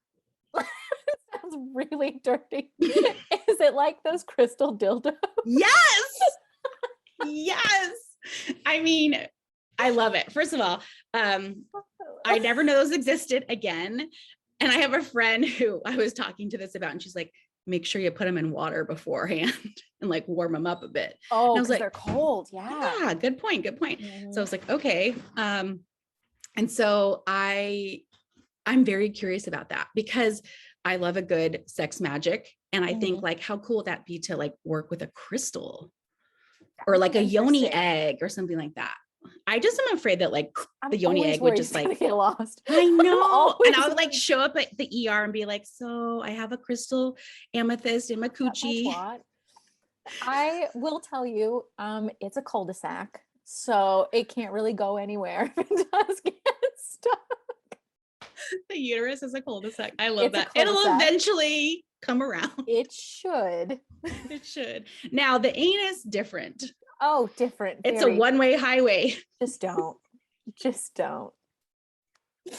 Sounds really dirty. Is it like those crystal dildos? Yes. Yes. I mean, I love it. First of all, I never know those existed again. And I have a friend who I was talking to this about, and she's like, make sure you put them in water beforehand and like warm them up a bit. Oh, and I was like, they're cold. Yeah. Good point. Mm-hmm. So I was like, okay. And so I'm very curious about that because I love a good sex magic. And I think like, how cool would that be to like work with a crystal or like a yoni egg or something like that? I just am afraid that like the yoni egg would just like get lost. I know. And I would like show up at the ER and be like, so I have a crystal amethyst in my coochie. I will tell you, it's a cul-de-sac, so it can't really go anywhere if it does get stuck. The uterus is a cul-de-sac. I love that. It'll eventually come around. It should. It should. Now the anus, different. Oh, different. It's a one-way highway. Just don't. I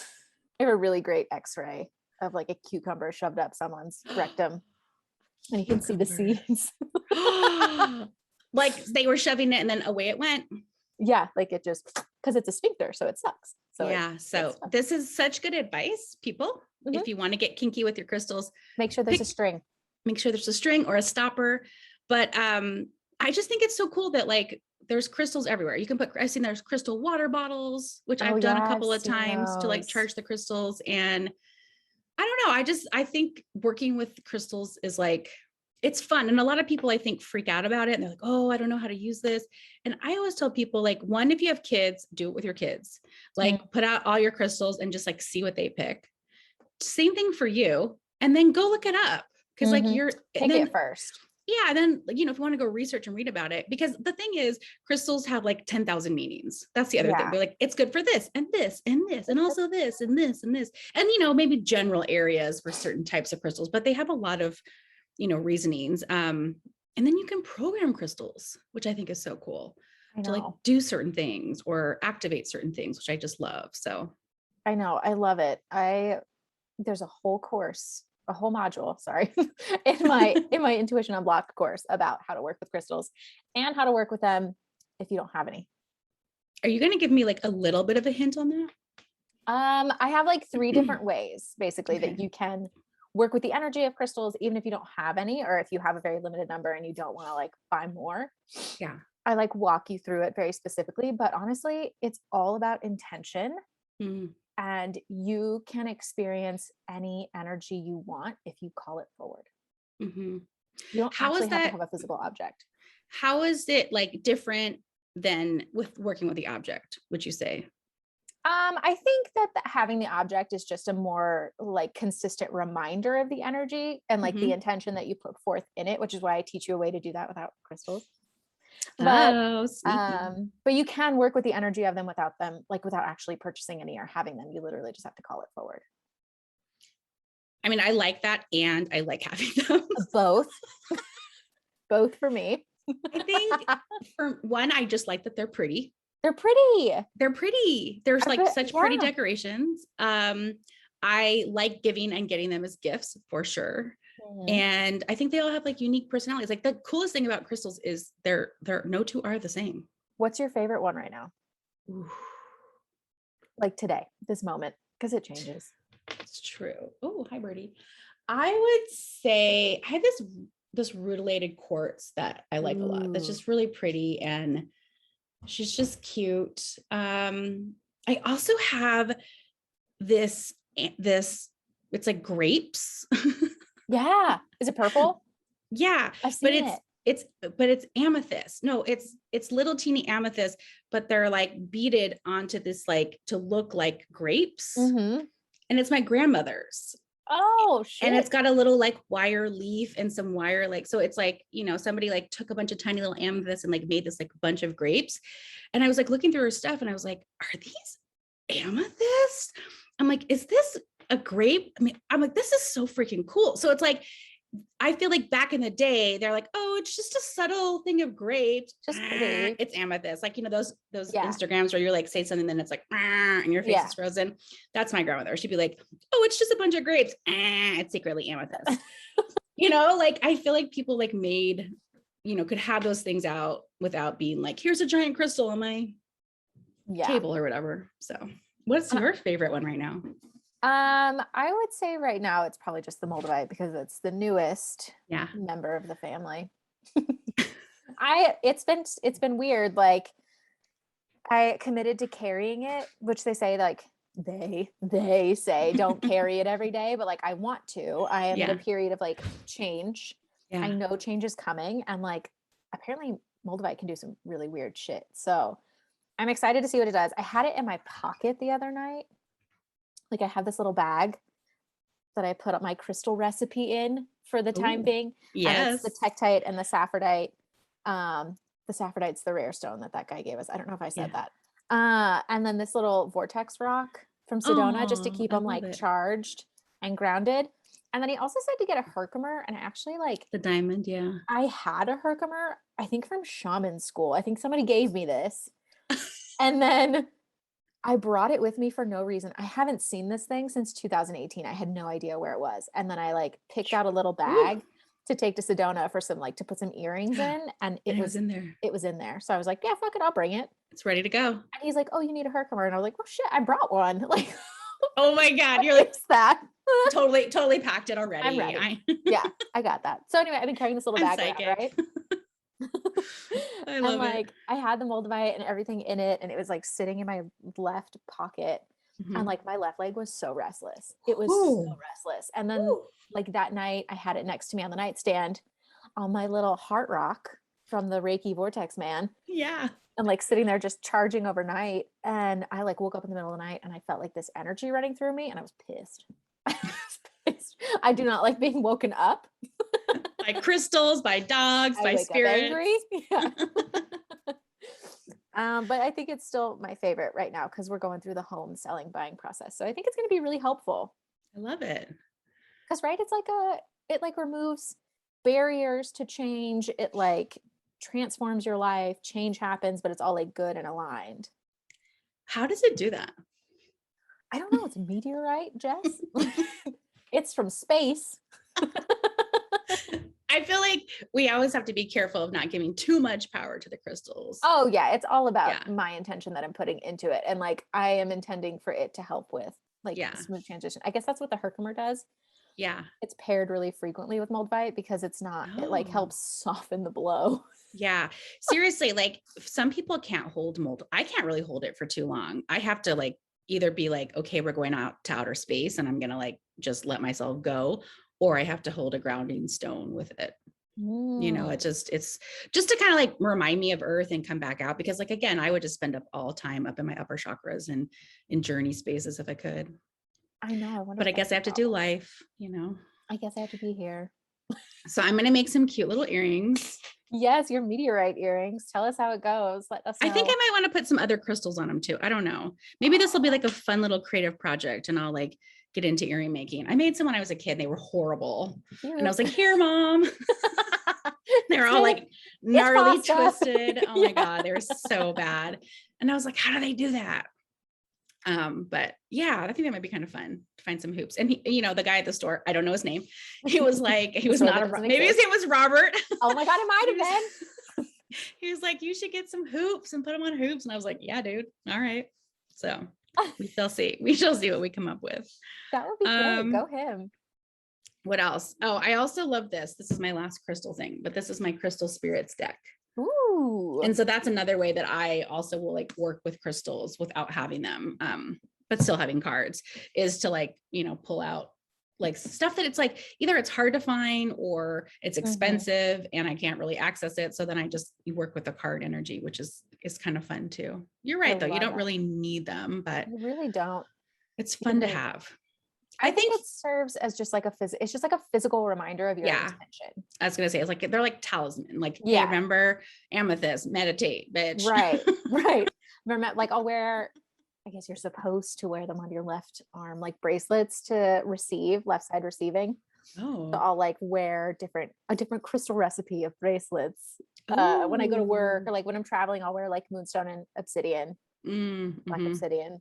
have a really great x-ray of like a cucumber shoved up someone's rectum. And you can see the seeds. Like they were shoving it and then away it went. Yeah, like it just, because it's a sphincter, so it sucks. So yeah, so this is such good advice, people. If you want to get kinky with your crystals, make sure there's a string. Make sure there's a string or a stopper. But I just think it's so cool that like there's crystals everywhere. You can I've seen there's crystal water bottles, which I've done a couple of times to like charge the crystals. And I don't know. I think working with crystals is like, it's fun. And a lot of people I think freak out about it. And they're like, oh, I don't know how to use this. And I always tell people like, one, if you have kids, do it with your kids, like put out all your crystals and just like see what they pick. Same thing for you. And then go look it up. Cause like take it first. Yeah. Then, if you want to go research and read about it, because the thing is crystals have like 10,000 meanings. That's the other thing. They're like, it's good for this and this and this, and also this and this and this. And, maybe general areas for certain types of crystals, but they have a lot of, reasonings. And then you can program crystals, which I think is so cool to like do certain things or activate certain things, which I just love. So I know. I love it. There's a whole course, a whole module, sorry, in my Intuition Unblocked course about how to work with crystals and how to work with them if you don't have any. Are you going to give me like a little bit of a hint on that? I have like 3 different ways basically that you can work with the energy of crystals, even if you don't have any, or if you have a very limited number and you don't want to like buy more. Yeah. I like walk you through it very specifically, but honestly, it's all about intention. And you can experience any energy you want if you call it forward. You don't have to have a physical object. How is it like different than with working with the object, would you say? I think that having the object is just a more like consistent reminder of the energy and like the intention that you put forth in it, which is why I teach you a way to do that without crystals. But you can work with the energy of them without actually purchasing any or having them. You literally just have to call it forward. I mean, I like that. And I like having them. Both for me. I think for one, I just like that they're pretty. They're pretty. There's like such pretty decorations. I like giving and getting them as gifts for sure. And I think they all have like unique personalities. Like the coolest thing about crystals is they're no two are the same. What's your favorite one right now? Ooh, Like today, this moment, because it changes. it's true. Oh, hi Birdie. I would say I have this rutilated quartz that I like a lot. That's just really pretty and she's just cute. I also have this it's like grapes. Yeah. Is it purple? Yeah, I've seen but it's amethyst. No, it's little teeny amethyst, but they're like beaded onto this like to look like grapes. Mm-hmm. And it's my grandmother's. Oh shit. And it's got a little like wire leaf and some wire like so it's like somebody like took a bunch of tiny little amethysts and like made this like bunch of grapes. And I was like looking through her stuff and I was like, are these amethysts? I'm like, is this a grape? I mean, I'm like, this is so freaking cool. So it's like I feel like back in the day, they're like, oh, it's just a subtle thing of grapes. Just pretty. It's amethyst. Like, those Instagrams where you're like, say something, then it's like, and your face is frozen. That's my grandmother. She'd be like, oh, it's just a bunch of grapes. It's secretly amethyst. Like I feel like people like made, could have those things out without being like, here's a giant crystal on my table or whatever. So what's your favorite one right now? I would say right now it's probably just the Moldavite because it's the newest member of the family. It's been weird. Like I committed to carrying it, which they say like they say don't carry it every day, but like I want to. I am in a period of like change. Yeah. I know change is coming and like apparently Moldavite can do some really weird shit. So I'm excited to see what it does. I had it in my pocket the other night. Like I have this little bag that I put up my crystal recipe in for the time being. Yes. And it's the Tektite and the Saphrodite. The Saphrodite's the rare stone that guy gave us. I don't know if I said that. And then this little vortex rock from Sedona just to keep them like charged and grounded. And then he also said to get a Herkimer, and I actually like the diamond. Yeah. I had a Herkimer, I think from shaman school. I think somebody gave me this. And then I brought it with me for no reason. I haven't seen this thing since 2018. I had no idea where it was. And then I like picked out a little bag to take to Sedona for some, like to put some earrings in. And it was in there. It was in there. So I was like, yeah, fuck it. I'll bring it. It's ready to go. And he's like, oh, you need a Herkimer. And I was like, well, shit, I brought one. Like, oh my God. You're like that. totally packed it already. I'm ready. Yeah, I got that. So anyway, I've been carrying this little bag around, right? I love it. I had the Moldavite and everything in it, and it was like sitting in my left pocket, and like my left leg was so restless. It was so restless. And then like that night, I had it next to me on the nightstand on my little heart rock from the Reiki Vortex man. Yeah. And like sitting there just charging overnight. And I like woke up in the middle of the night and I felt like this energy running through me, and I was pissed. I do not like being woken up by crystals, by dogs, by spirits. Yeah. But I think it's still my favorite right now because we're going through the home selling buying process. So I think it's going to be really helpful. I love it. Because it's like it like removes barriers to change. It like transforms your life. Change happens, but it's all like good and aligned. How does it do that? I don't know. It's meteorite, Jess. It's from space. I feel like we always have to be careful of not giving too much power to the crystals. Oh yeah. It's all about my intention that I'm putting into it. And like, I am intending for it to help with like smooth transition. I guess that's what the Herkimer does. Yeah. It's paired really frequently with Moldavite because it's not, it like helps soften the blow. Yeah. Seriously. Like some people can't hold mold. I can't really hold it for too long. I have to like either be like, okay, we're going out to outer space and I'm going to like just let myself go, or I have to hold a grounding stone with it. It's just to kind of like remind me of earth and come back out, because like, again, I would just spend up all time up in my upper chakras and in journey spaces if I could. I know. But I guess I have to do life, I guess I have to be here. So I'm going to make some cute little earrings. Yes, your meteorite earrings. Tell us how it goes. Let us know. I think I might want to put some other crystals on them too. I don't know. Maybe this will be like a fun little creative project and I'll like get into earring making. I made some when I was a kid. They were horrible. Cute. And I was like, here, Mom. They were all like gnarly twisted. Oh my God. They were so bad. And I was like, how do they do that? But yeah, I think that might be kind of fun to find some hoops. And he, you know, the guy at the store, I don't know his name. He was like, he was not maybe his name was Robert. Oh my God, it might have been. He was like, you should get some hoops and put them on hoops. And I was like, yeah, dude. All right. So we shall see. We shall see what we come up with. That would be great. Go him. What else? Oh, I also love this. This is my last crystal thing, but this is my crystal spirits deck. Ooh. And so that's another way that I also will like work with crystals without having them, but still having cards, is to like, you know, pull out like stuff that it's like, either it's hard to find or it's expensive and I can't really access it. So then I just work with the card energy, which is kind of fun too. You're right, though. You don't really need them, but you really don't. It's fun to have. I think it serves as just like it's just like a physical reminder of your intention. I was gonna say, it's like they're like talisman. Like, hey, remember amethyst, meditate, bitch. Right, right. Remember, like I'll wear, I guess you're supposed to wear them on your left arm, like bracelets to receive, left side receiving. Oh. So I'll like wear a different crystal recipe of bracelets. When I go to work or like when I'm traveling, I'll wear like moonstone and obsidian, black obsidian,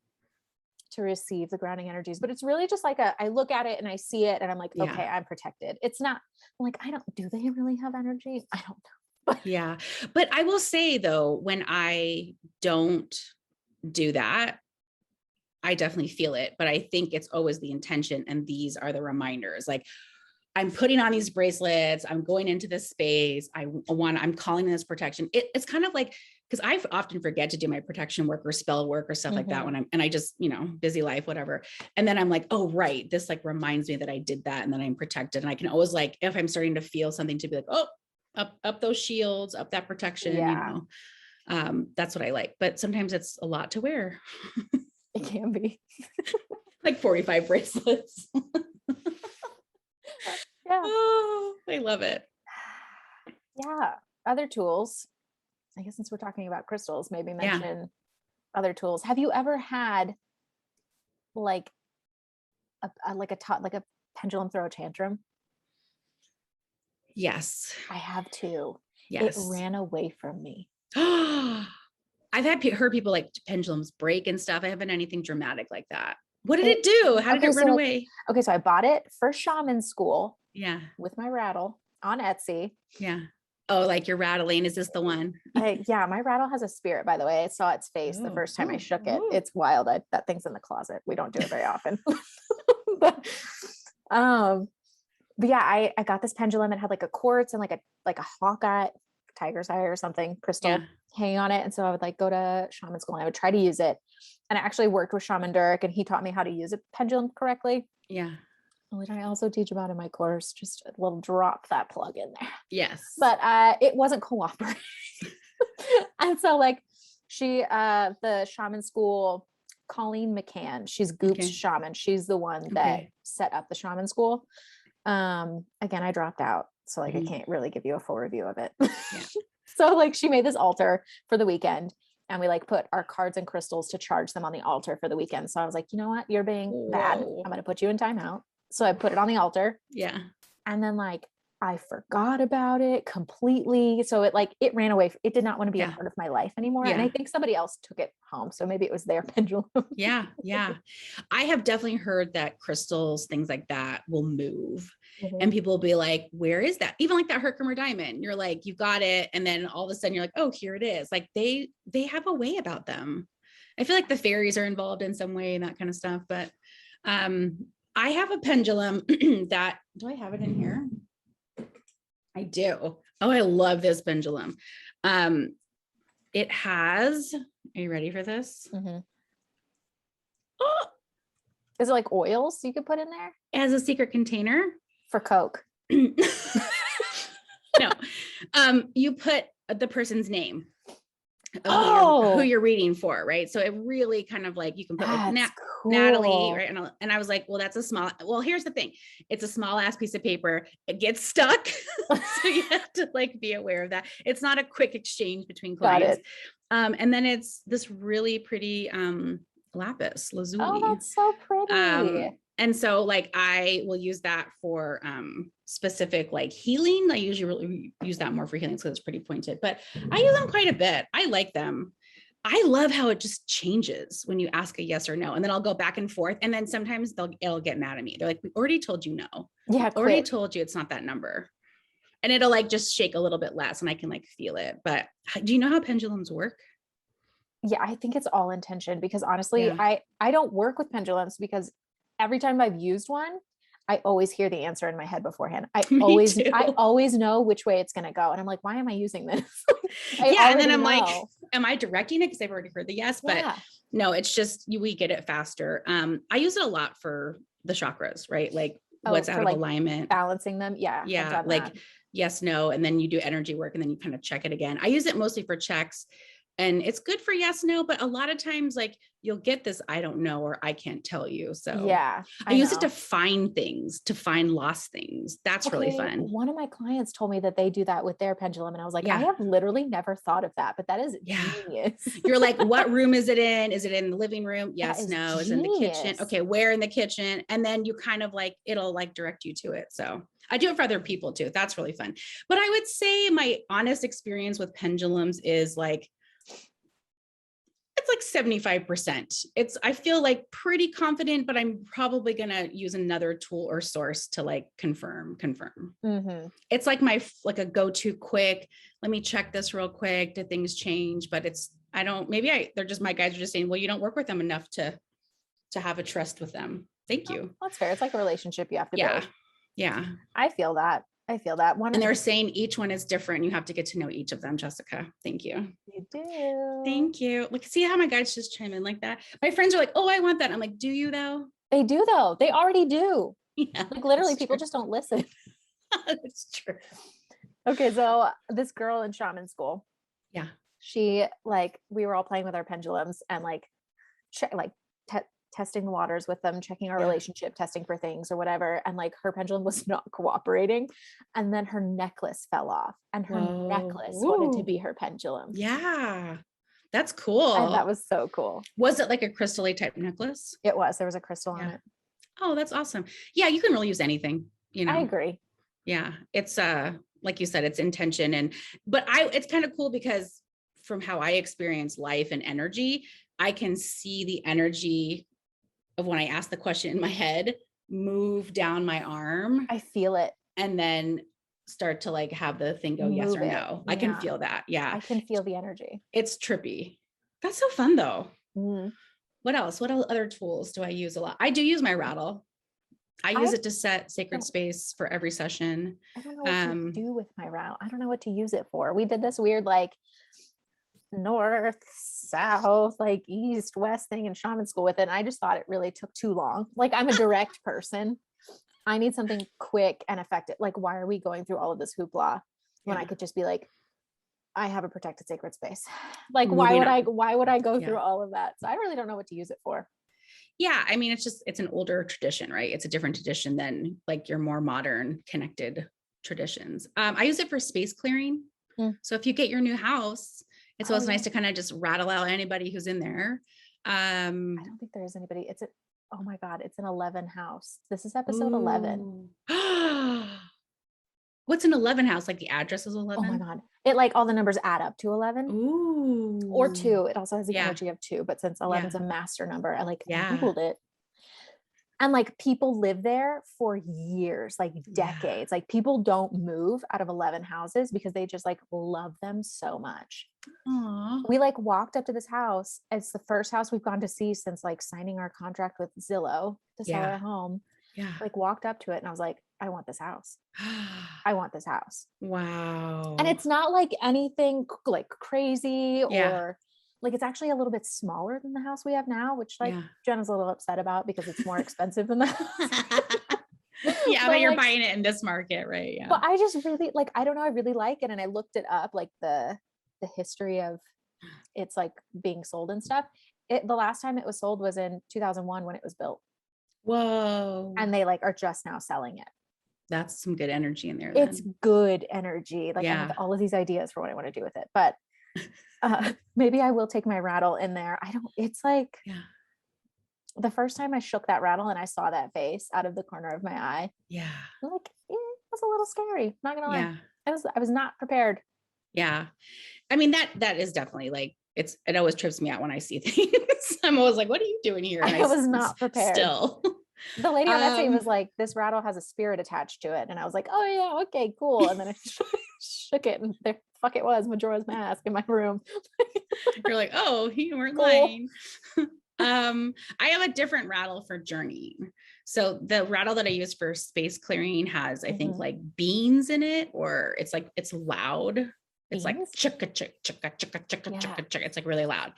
to receive the grounding energies. But it's really just like I look at it and I see it and I'm like, okay, I'm protected. It's not like, do they really have energy? I don't know. Yeah. But I will say though, when I don't do that, I definitely feel it, but I think it's always the intention. And these are the reminders. Like, I'm putting on these bracelets, I'm going into this space, I'm calling this protection. It's kind of like, because I often forget to do my protection work or spell work or stuff like that and I just, you know, busy life, whatever. And then I'm like, oh, right. This like reminds me that I did that and then I'm protected. And I can always like, if I'm starting to feel something, to be like, oh, up those shields, up that protection, you know, that's what I like. But sometimes it's a lot to wear. It can be. Like 45 bracelets. Yeah. Oh, I love it. Yeah. Other tools. I guess since we're talking about crystals, maybe mention other tools. Have you ever had like a pendulum throw a tantrum? Yes. I have too. Yes. It ran away from me. I've heard people like pendulums break and stuff. I haven't anything dramatic like that. What did it do? How did it run away? Okay, so I bought it for shaman school. Yeah. With my rattle on Etsy. Yeah. Oh, like you're rattling. Is this the one? Yeah, my rattle has a spirit, by the way. I saw its face the first time I shook it. It's wild. That thing's in the closet. We don't do it very often. but yeah, I got this pendulum. It had like a quartz and like a hawkeye, tiger's eye or something, crystal hanging on it. And so I would like go to shaman school and I would try to use it. And I actually worked with Shaman Durek and he taught me how to use a pendulum correctly. Yeah. Which I also teach about in my course, just a little drop that plug in there. Yes. But it wasn't cooperating. And so like the shaman school, Colleen McKeown, she's Goop's shaman. She's the one that set up the shaman school. Again, I dropped out. So like I can't really give you a full review of it. So like she made this altar for the weekend and we like put our cards and crystals to charge them on the altar for the weekend. So I was like, you know what? You're being bad. I'm going to put you in timeout. So I put it on the altar. Yeah. And then like, I forgot about it completely. So it ran away. It did not want to be a part of my life anymore. And I think somebody else took it home. So maybe it was their pendulum. Yeah. I have definitely heard that crystals, things like that will move. And people will be like, where is that? Even like that Herkimer diamond. You're like, you got it. And then all of a sudden you're like, oh, here it is. Like they have a way about them. I feel like the fairies are involved in some way and that kind of stuff. But I have a pendulum that, do I have it in here? I do. Oh, I love this pendulum. It has, are you ready for this? Oh, is it like oils you could put in there? It has a secret container. For Coke. No. You put the person's name of who you're reading for, right? So it really kind of like, you can put like Natalie, right? And I was like, well, here's the thing. It's a small ass piece of paper. It gets stuck. So you have to like be aware of that. It's not a quick exchange between clients. And then it's this really pretty lapis lazuli. Oh, that's so pretty. And so like, I will use that for specific like healing. I usually really use that more for healing because it's pretty pointed, but I use them quite a bit. I like them. I love how it just changes when you ask a yes or no. And then I'll go back and forth. And then sometimes it'll get mad at me. They're like, we already told you no. Yeah. Already told you it's not that number. And it'll like just shake a little bit less and I can like feel it. But do you know how pendulums work? Yeah, I think it's all intention because honestly, Yeah. I don't work with pendulums because every time I've used one, I always hear the answer in my head beforehand. Me too. I always know which way it's going to go. And I'm like, why am I using this? I Yeah. And then I'm know. like, am I directing it? Because I've already heard the yes, but no, it's just we get it faster. I use it a lot for the chakras, right? Like what's out of alignment. Balancing them. Yeah. Yeah. Like yes, no. And then you do energy work and then you kind of check it again. I use it mostly for checks. And it's good for yes, no, but a lot of times like you'll get this, I don't know, or I can't tell you. So yeah, I use it to find things, to find lost things. That's really fun. One of my clients told me that they do that with their pendulum. And I was like, I have literally never thought of that, but that is genius. You're like, what room is it in? Is it in the living room? Yes, no, is it in the kitchen? Okay, where in the kitchen? And then you kind of like, it'll like direct you to it. So I do it for other people too. That's really fun. But I would say my honest experience with pendulums is like, it's like 75%. I feel like pretty confident, but I'm probably going to use another tool or source to like confirm. Mm-hmm. It's like like a go-to quick, let me check this real quick. Did things change? But they're just, my guys are just saying, well, you don't work with them enough to have a trust with them. Thank you. That's fair. It's like a relationship you have to build. Yeah. I feel that. And they're saying each one is different. You have to get to know each of them, Jessica. Thank you. You do. Thank you. Like, see how my guys just chime in like that? My friends are like, oh, I want that. I'm like, do you though? They do though. They already do. Yeah. Like literally people just don't listen. That's true. Okay. So this girl in shaman school. Yeah. She we were all playing with our pendulums and testing the waters with them, checking our relationship, testing for things or whatever. And like her pendulum was not cooperating. And then her necklace fell off and her necklace wanted to be her pendulum. Yeah. That's cool. And that was so cool. Was it like a crystal type necklace? It was. There was a crystal on it. Oh, that's awesome. Yeah. You can really use anything, I agree. Yeah. It's like you said, it's intention. But it's kind of cool because from how I experience life and energy, I can see the energy of when I ask the question in my head, move down my arm. I feel it. And then start to like have the thing go yes or no. I can feel that. Yeah. I can feel the energy. It's trippy. That's so fun though. Mm-hmm. What else? What other tools do I use a lot? I do use my rattle. I use it to set sacred space for every session. I don't know what to do with my rattle. I don't know what to use it for. We did this weird like north, south, like east, west thing in shaman school with it. And I just thought it really took too long. Like I'm a direct person. I need something quick and effective. Like, why are we going through all of this hoopla when I could just be like, I have a protected sacred space. Like, why would I go through all of that? So I really don't know what to use it for. Yeah. I mean, it's an older tradition, right? It's a different tradition than like your more modern connected traditions. I use it for space clearing. So if you get your new house, it's always nice to kind of just rattle out anybody who's in there. I don't think there is anybody. Oh my God, it's an 11 house. This is episode 11. What's an 11 house? Like the address is 11? Oh my God. It like all the numbers add up to 11. Ooh. Or 2. It also has the energy of 2, but since 11 is a master number, I Googled it. And like people live there for years, like decades. Like people don't move out of 11 houses because they just like love them so much. Aww. We like walked up to this house. It's the first house we've gone to see since like signing our contract with Zillow to sell our home. Yeah. Like walked up to it and I was like, I want this house. I want this house. Wow. And it's not like anything like crazy or like, it's actually a little bit smaller than the house we have now, which like Jenna's a little upset about because it's more expensive than the house. But you're buying it in this market, right? Yeah. But I just really like, I don't know. I really like it. And I looked it up, like the history of it's like being sold and stuff. The last time it was sold was in 2001 when it was built. Whoa. And they like are just now selling it. That's some good energy in there. It's good energy. Like I have all of these ideas for what I want to do with it, but maybe I will take my rattle in there. It's like the first time I shook that rattle and I saw that face out of the corner of my eye. Yeah. Like it was a little scary. Not gonna lie. I was not prepared. Yeah. I mean, that is definitely like it always trips me out when I see things. I'm always like, what are you doing here? And I was not prepared. Still. The lady on that team was like, this rattle has a spirit attached to it. And I was like, oh yeah, okay, cool. And then I shook it and there fuck it was Majora's Mask in my room. You're like, oh, you weren't Cool. lying. I have a different rattle for journeying. So the rattle that I use for space clearing has, I think, like beans in it, or it's like, it's loud. It's like chicka chick chicka chicka chicka chicka chicka. It's like really loud.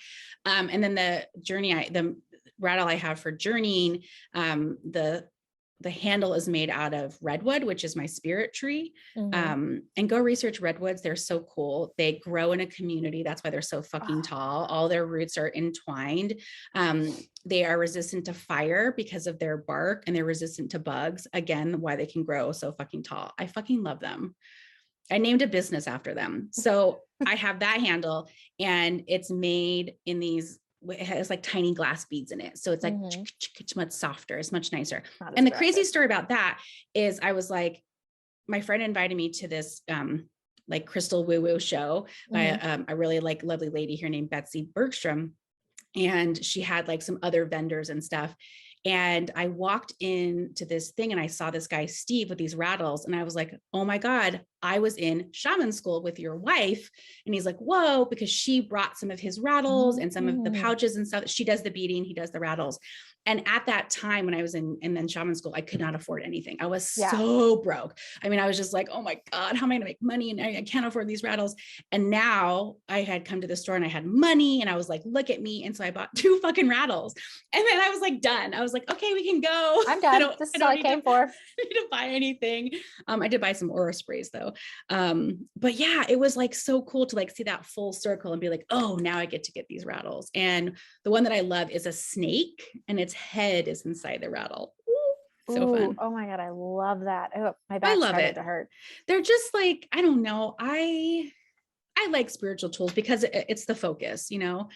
And then the rattle I have for journeying, the handle is made out of redwood, which is my spirit tree. And go research redwoods. They're so cool. They grow in a community. That's why they're so fucking tall. All their roots are entwined. They are resistant to fire because of their bark, and they're resistant to bugs. Again, why they can grow so fucking tall. I fucking love them. I named a business after them. So I have that handle, and it's made in these, it has like tiny glass beads in it. So it's like, it's much softer. It's much nicer. And the crazy story about that is I was like, my friend invited me to this, like crystal woo woo show by a really like lovely lady here named Betsy Bergstrom. And she had like some other vendors and stuff. And I walked into this thing and I saw this guy, Steve, with these rattles. And I was like, oh my God, I was in shaman school with your wife. And he's like, whoa, because she brought some of his rattles and some of the pouches and stuff. She does the beading, he does the rattles. And at that time when I was in shaman school, I could not afford anything. I was so broke. I mean, I was just like, oh my God, how am I going to make money? And I can't afford these rattles. And now I had come to the store and I had money and I was like, look at me. And so I bought 2 fucking rattles. And then I was like, done. I was like, okay, we can go. I'm done. This is all I came for. I need to buy anything. I did buy some aura sprays though. But yeah, it was like so cool to like see that full circle and be like, oh, now I get to get these rattles. And the one that I love is a snake, and its head is inside the rattle. Ooh, so fun. Oh my God, I love that. Oh, my back started to hurt. They're just like, I don't know. I like spiritual tools because it's the focus, you know.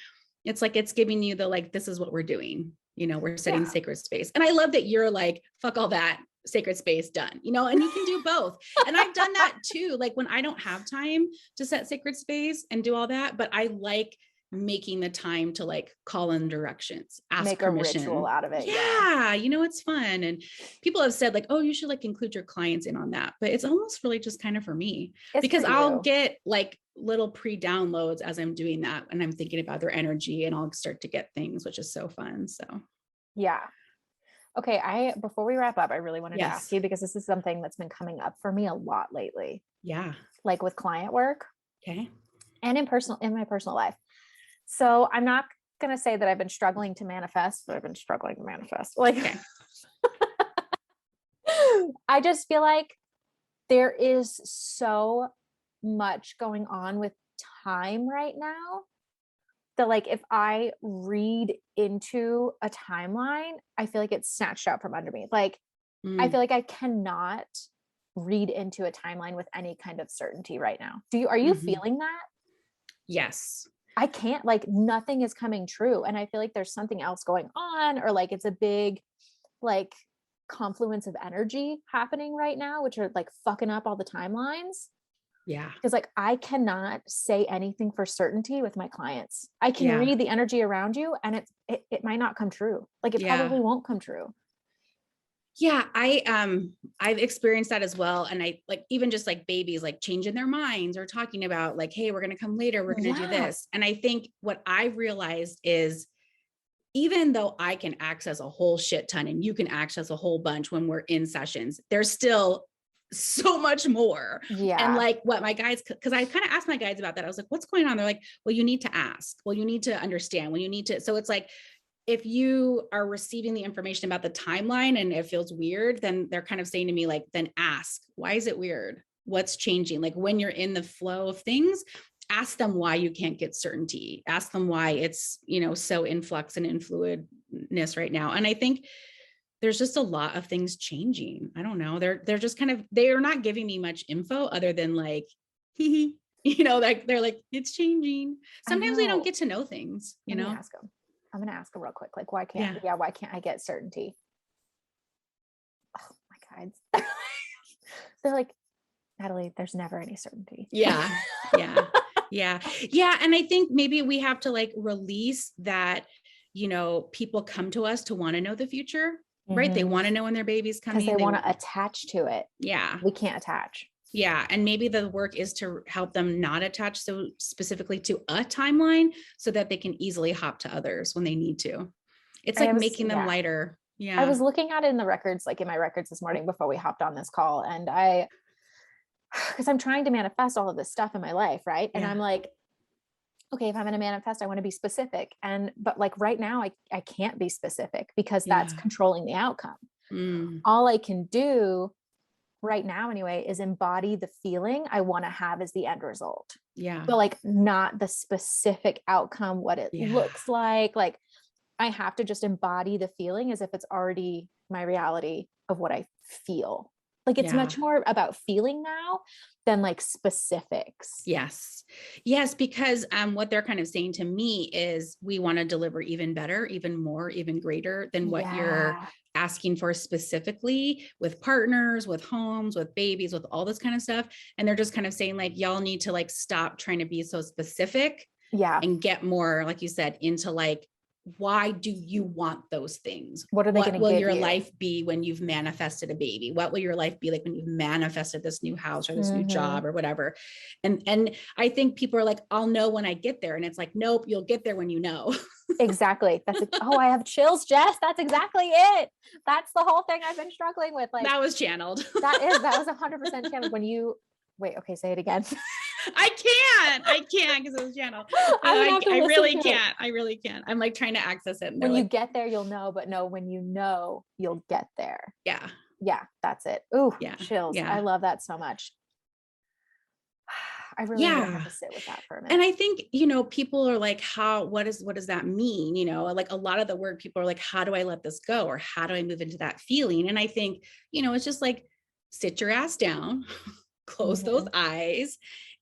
It's like, it's giving you the, like, this is what we're doing, you know, we're setting sacred space. And I love that you're like, fuck all that, sacred space, done, you know, and you can do both. And I've done that too. Like when I don't have time to set sacred space and do all that, but I like making the time to like call in directions, ask make permission. A ritual out of it. Yeah. You know, it's fun. And people have said like, oh, you should like include your clients in on that, but it's almost really just kind of for me, because I'll get like little pre-downloads as I'm doing that. And I'm thinking about their energy and I'll start to get things, which is so fun. So yeah. Okay. Before we wrap up, I really wanted to ask you, because this is something that's been coming up for me a lot lately. Yeah. Like with client work. Okay. And in my personal life. So I'm not going to say that I've been struggling to manifest, but I've been struggling to manifest. Like, I just feel like there is so much going on with time right now that like, if I read into a timeline, I feel like it's snatched out from under me. Like, I feel like I cannot read into a timeline with any kind of certainty right now. Are you feeling that? Yes. I can't, like, nothing is coming true. And I feel like there's something else going on, or like, it's a big, like, confluence of energy happening right now, which are like fucking up all the timelines. Yeah. Because like, I cannot say anything for certainty with my clients. I can read the energy around you and it might not come true. Like it probably won't come true. Yeah. I've experienced that as well. And I like, even just like babies, like changing their minds or talking about like, hey, we're going to come later. We're going to do this. And I think what I've realized is, even though I can access a whole shit ton and you can access a whole bunch when we're in sessions, there's still so much more. Yeah. And like what my guides, because I kind of asked my guides about that. I was like, what's going on? They're like, well, you need to ask. Well, you need to understand. Well, you need to. So it's like, if you are receiving the information about the timeline and it feels weird, then they're kind of saying to me, like, then ask, why is it weird? What's changing? Like when you're in the flow of things, ask them why you can't get certainty. Ask them why it's, you know, so in flux and in fluidness right now. And I think there's just a lot of things changing. I don't know. They're just kind of, they are not giving me much info other than like, you know, like they're like, it's changing. Sometimes we don't get to know things, you know. I'm going to ask them real quick. Like, why can't I get certainty? Oh my God. They're like, Natalie, there's never any certainty. Yeah. Yeah. Yeah. And I think maybe we have to like release that, people come to us to want to know the future, right? They want to know when their baby's coming. Because they want to attach to it. Yeah. We can't attach. Yeah. And maybe the work is to help them not attach so specifically to a timeline so that they can easily hop to others when they need to. It's like making them lighter. Yeah. I was looking at it in the records, like in my records this morning before we hopped on this call. And because I'm trying to manifest all of this stuff in my life. Right. And I'm like, okay, if I'm going to manifest, I want to be specific. But like right now, I can't be specific because that's controlling the outcome. All I can do right now anyway is embody the feeling I want to have as the end result. Yeah. But like not the specific outcome, what it looks like. Like I have to just embody the feeling as if it's already my reality of what I feel. Like it's much more about feeling now than like specifics. Yes. Yes. Because what they're kind of saying to me is we want to deliver even better, even more, even greater than what you're asking for specifically with partners, with homes, with babies, with all this kind of stuff. And they're just kind of saying like, y'all need to like stop trying to be so specific and get more, like you said, into like, why do you want those things? What are they going to give you? What will your life be when you've manifested a baby? What will your life be like when you've manifested this new house or this new job or whatever? And I think people are like, I'll know when I get there. And it's like, nope, you'll get there when you know. Exactly. I have chills, Jess. That's exactly it. That's the whole thing I've been struggling with. Like that was channeled. that was 100% channeled when you wait. Okay. Say it again. I can't because it was channeled. I really can't. I'm like trying to access it. When you get there, you'll know, but no, when you know, you'll get there. Yeah. Yeah. That's it. Ooh, yeah. Chills. Yeah. I love that so much. I really have to sit with that for a minute. And I think, people are like, what does that mean? Like a lot of the word people are like, how do I let this go? Or how do I move into that feeling? And I think, it's just like, sit your ass down, close those eyes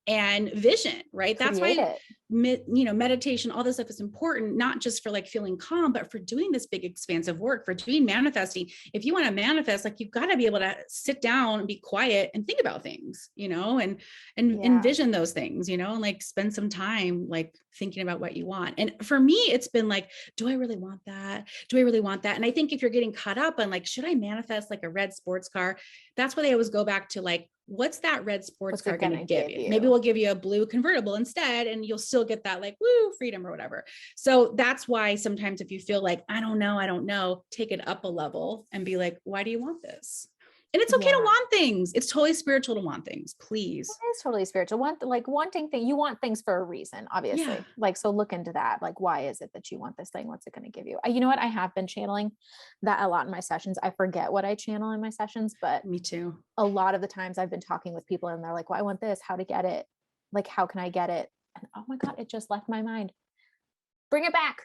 and vision, right? That's why, meditation, all this stuff is important, not just for like feeling calm, but for doing this big expansive work, for doing manifesting. If you want to manifest, like you've got to be able to sit down and be quiet and think about things, and envision those things, and like spend some time like thinking about what you want. And for me, it's been like, do I really want that? Do I really want that? And I think if you're getting caught up on like, should I manifest like a red sports car? That's why they always go back to like, what's that red sports car going to give you? Maybe we'll give you a blue convertible instead, and you'll still get that like, woo, freedom or whatever. So that's why sometimes if you feel like, I don't know, take it up a level and be like, why do you want this? And it's okay to want things. It's totally spiritual to want things, please. It is totally spiritual. Wanting things, you want things for a reason, obviously. Yeah. Like, so look into that. Like, why is it that you want this thing? What's it going to give you? You know what? I have been channeling that a lot in my sessions. I forget what I channel in my sessions, but me too. A lot of the times I've been talking with people and they're like, well, I want this, how to get it? Like, how can I get it? And oh my God, it just left my mind. Bring it back.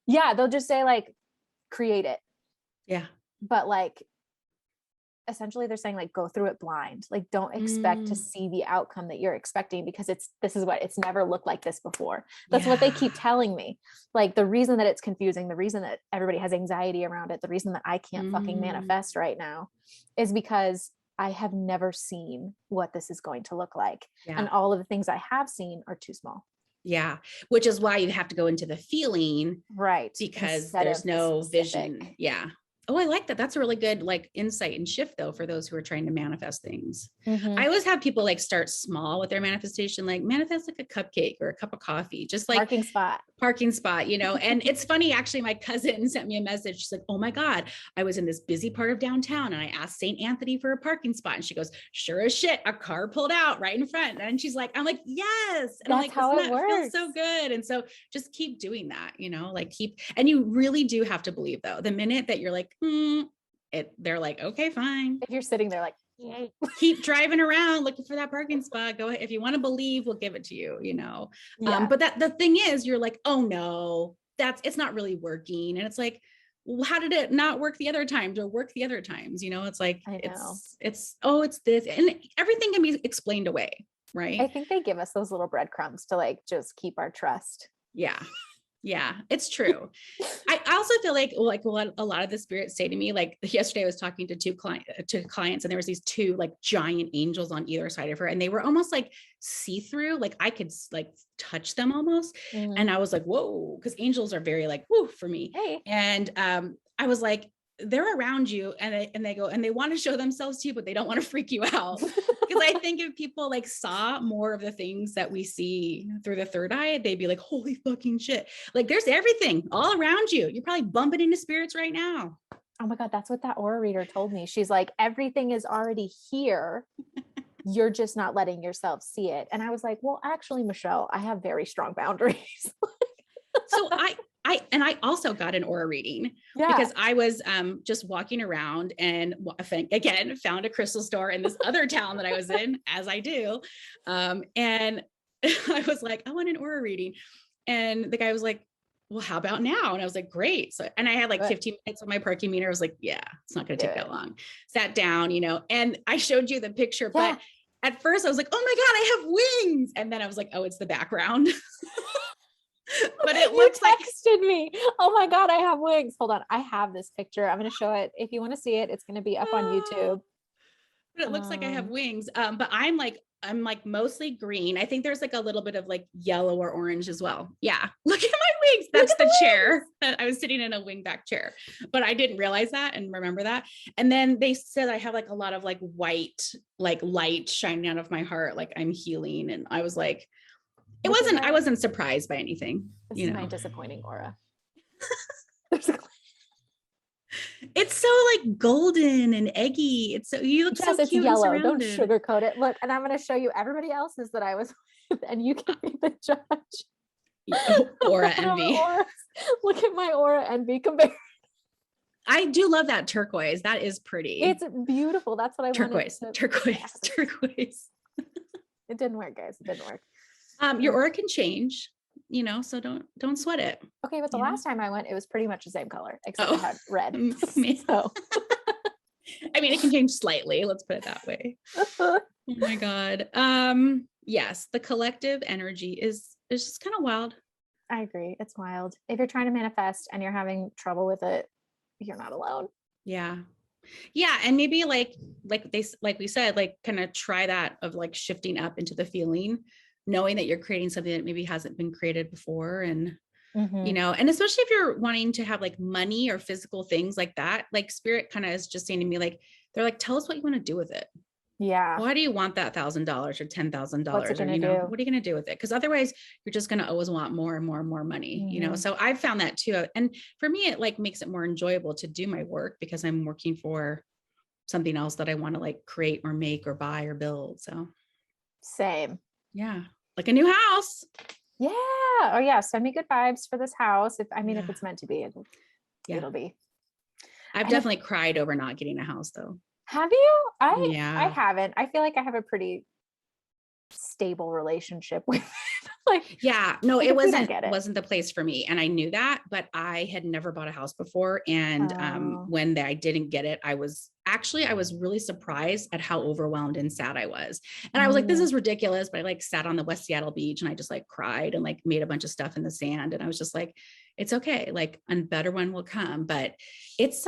Yeah, they'll just say like, create it. Yeah. But like, essentially they're saying like, go through it blind. Like, don't expect to see the outcome that you're expecting because it's never looked like this before. That's what they keep telling me. Like the reason that it's confusing, the reason that everybody has anxiety around it, the reason that I can't fucking manifest right now is because I have never seen what this is going to look like. Yeah. And all of the things I have seen are too small. Yeah. Which is why you have to go into the feeling. Right. Because there's no vision. Yeah. Oh, I like that. That's a really good like insight and shift though, for those who are trying to manifest things. I always have people like start small with their manifestation, like manifest like a cupcake or a cup of coffee, just like parking spot, and it's funny. Actually, my cousin sent me a message. She's like, oh my God, I was in this busy part of downtown and I asked St. Anthony for a parking spot. And she goes, sure as shit, a car pulled out right in front. And she's like, I'm like, yes. And that's I'm like, how it works. Feels so good. And so just keep doing that, like and you really do have to believe though, the minute that you're like, they're like, okay, fine. If you're sitting there like, yay. Keep driving around looking for that parking spot. Go ahead. If you want to believe, we'll give it to you, Yeah. But the thing is, you're like, oh no, it's not really working. And it's like, well, how did it not work the other times or work the other times? It's like, it's this, and everything can be explained away. Right. I think they give us those little breadcrumbs to like, just keep our trust. Yeah. Yeah, it's true. I also feel like what a lot of the spirits say to me, like yesterday I was talking to clients and there was these two like giant angels on either side of her and they were almost like see-through, like I could like touch them almost. And I was like, whoa, because angels are very like, woo for me. Hey. And I was like, they're around you and they go and they want to show themselves to you, but they don't want to freak you out. Because I think if people like saw more of the things that we see through the third eye, they'd be like, holy fucking shit. Like there's everything all around you. You're probably bumping into spirits right now. Oh my God, that's what that aura reader told me. She's like, everything is already here. You're just not letting yourself see it. And I was like, well, actually, Michelle, I have very strong boundaries. So I also got an aura reading because I was just walking around and again, found a crystal store in this other town that I was in, as I do. And I was like, I want an aura reading. And the guy was like, well, how about now? And I was like, great. So, and I had like 15 minutes on my parking meter. I was like, yeah, it's not going to take that long. Sat down, and I showed you the picture, but at first I was like, oh my God, I have wings. And then I was like, oh, it's the background. But it looks like texted me. Oh my God, I have wings. Hold on. I have this picture. I'm going to show it. If you want to see it, it's going to be up on YouTube. But it looks like I have wings. But I'm like mostly green. I think there's like a little bit of like yellow or orange as well. Yeah. Look at my wings. That's the chair that I was sitting in, a wingback chair, but I didn't realize that and remember that. And then they said I have like a lot of like white, like light shining out of my heart. Like I'm healing. And I was like, I wasn't surprised by anything. This is my disappointing aura. It's so like golden and eggy. It's so, you look so cute. It's yellow. Don't sugarcoat it. Look, and I'm going to show you everybody else's that I was with, and you can be the judge. Aura envy. Look at my aura envy compared. I do love that turquoise. That is pretty. It's beautiful. That's what I wanted. Turquoise. It didn't work, guys. It didn't work. Your aura can change, so don't sweat it. Okay, but the last time I went, it was pretty much the same color, except it had red. So I mean, it can change slightly. Let's put it that way. Oh my God. Yes, the collective energy is just kind of wild. I agree. It's wild. If you're trying to manifest and you're having trouble with it, you're not alone. Yeah. Yeah. And maybe like we said, like kind of try that of like shifting up into the feeling, knowing that you're creating something that maybe hasn't been created before. And, and especially if you're wanting to have like money or physical things like that, like spirit kind of is just saying to me, like, they're like, tell us what you want to do with it. Yeah. Why do you want that $1,000 or $10,000? Or, what are you going to do with it? Because otherwise you're just going to always want more and more and more money, So I've found that too. And for me, it like makes it more enjoyable to do my work because I'm working for something else that I want to like create or make or buy or build. So same. Yeah. Like a new house. Yeah. Oh yeah. Send me good vibes for this house. If it's meant to be, it'll be. I've definitely cried over not getting a house though. Have you? I haven't. I feel like I have a pretty stable relationship with it. It wasn't the place for me. And I knew that, but I had never bought a house before. And when I didn't get it, I was really surprised at how overwhelmed and sad I was. And I was like, this is ridiculous. But I like sat on the West Seattle beach and I just like cried and like made a bunch of stuff in the sand. And I was just like, it's okay. Like a better one will come. But it's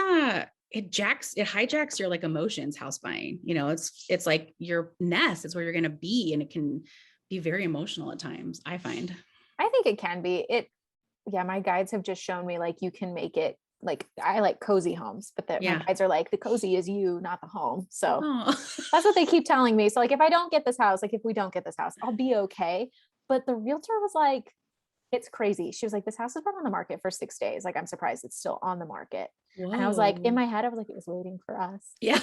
it hijacks your like emotions, house buying, it's like your nest. It's where you're going to be. And it can be very emotional at times. I find. I think it can be my guides have just shown me, like, you can make it like, I like cozy homes, but my guides are like, the cozy is you, not the home. So that's what they keep telling me. So like, if we don't get this house, I'll be okay. But the realtor was like, it's crazy. She was like, this house has been on the market for 6 days. Like, I'm surprised it's still on the market. Whoa. And I was like, in my head, I was like, it was waiting for us. Yeah.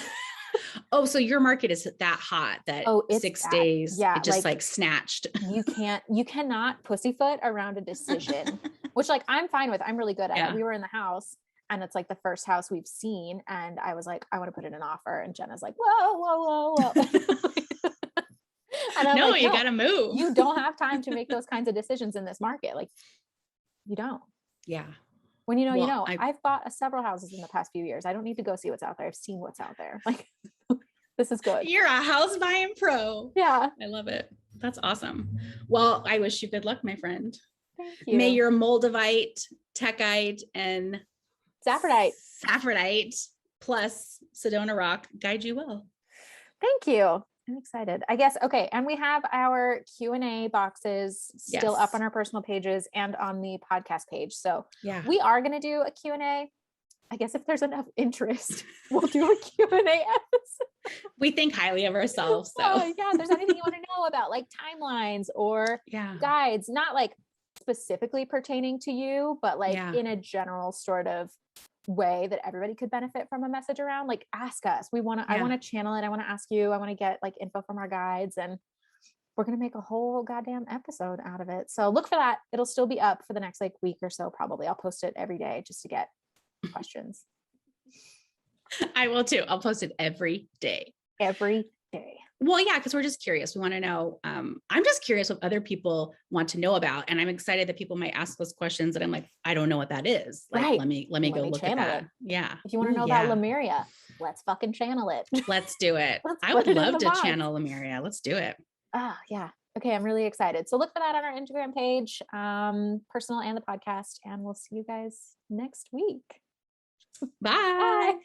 Oh, so your market is that hot that 6 days, it just like snatched. You cannot pussyfoot around a decision, which like, I'm fine with. I'm really good at it. We were in the house and it's like the first house we've seen. And I was like, I want to put in an offer. And Jenna's like, whoa. And I'm like, you gotta move. You don't have time to make those kinds of decisions in this market. Like, you don't. Yeah. When you know, I've bought several houses in the past few years. I don't need to go see what's out there. I've seen what's out there. Like, this is good. You're a house buying pro. Yeah. I love it. That's awesome. Well, I wish you good luck, my friend. Thank you. May your Moldavite, Techite, and Saffordite plus Sedona rock guide you well. Thank you. I'm excited. I guess. Okay. And we have our Q&A boxes still up on our personal pages and on the podcast page. So we are going to do a Q&A. I guess if there's enough interest, we'll do a Q&A episode. We think highly of ourselves. So yeah, if there's anything you want to know about like timelines or guides, not like specifically pertaining to you, but like in a general sort of way that everybody could benefit from a message around, like ask us. I want to channel it. I want to ask you. I want to get like info from our guides, and we're going to make a whole goddamn episode out of it. So look for that. It'll still be up for the next like week or so. Probably I'll post it every day just to get questions. I will too. I'll post it every day. Well, yeah, because we're just curious. We want to know. I'm just curious what other people want to know about, and I'm excited that people might ask us questions that I'm like, I don't know what that is. Like, let me go look at that. Yeah. If you want to know about Lemuria, let's fucking channel it. Let's do it. I would love to channel Lemuria. Let's do it. Oh yeah. Okay, I'm really excited. So look for that on our Instagram page, personal and the podcast, and we'll see you guys next week. Bye.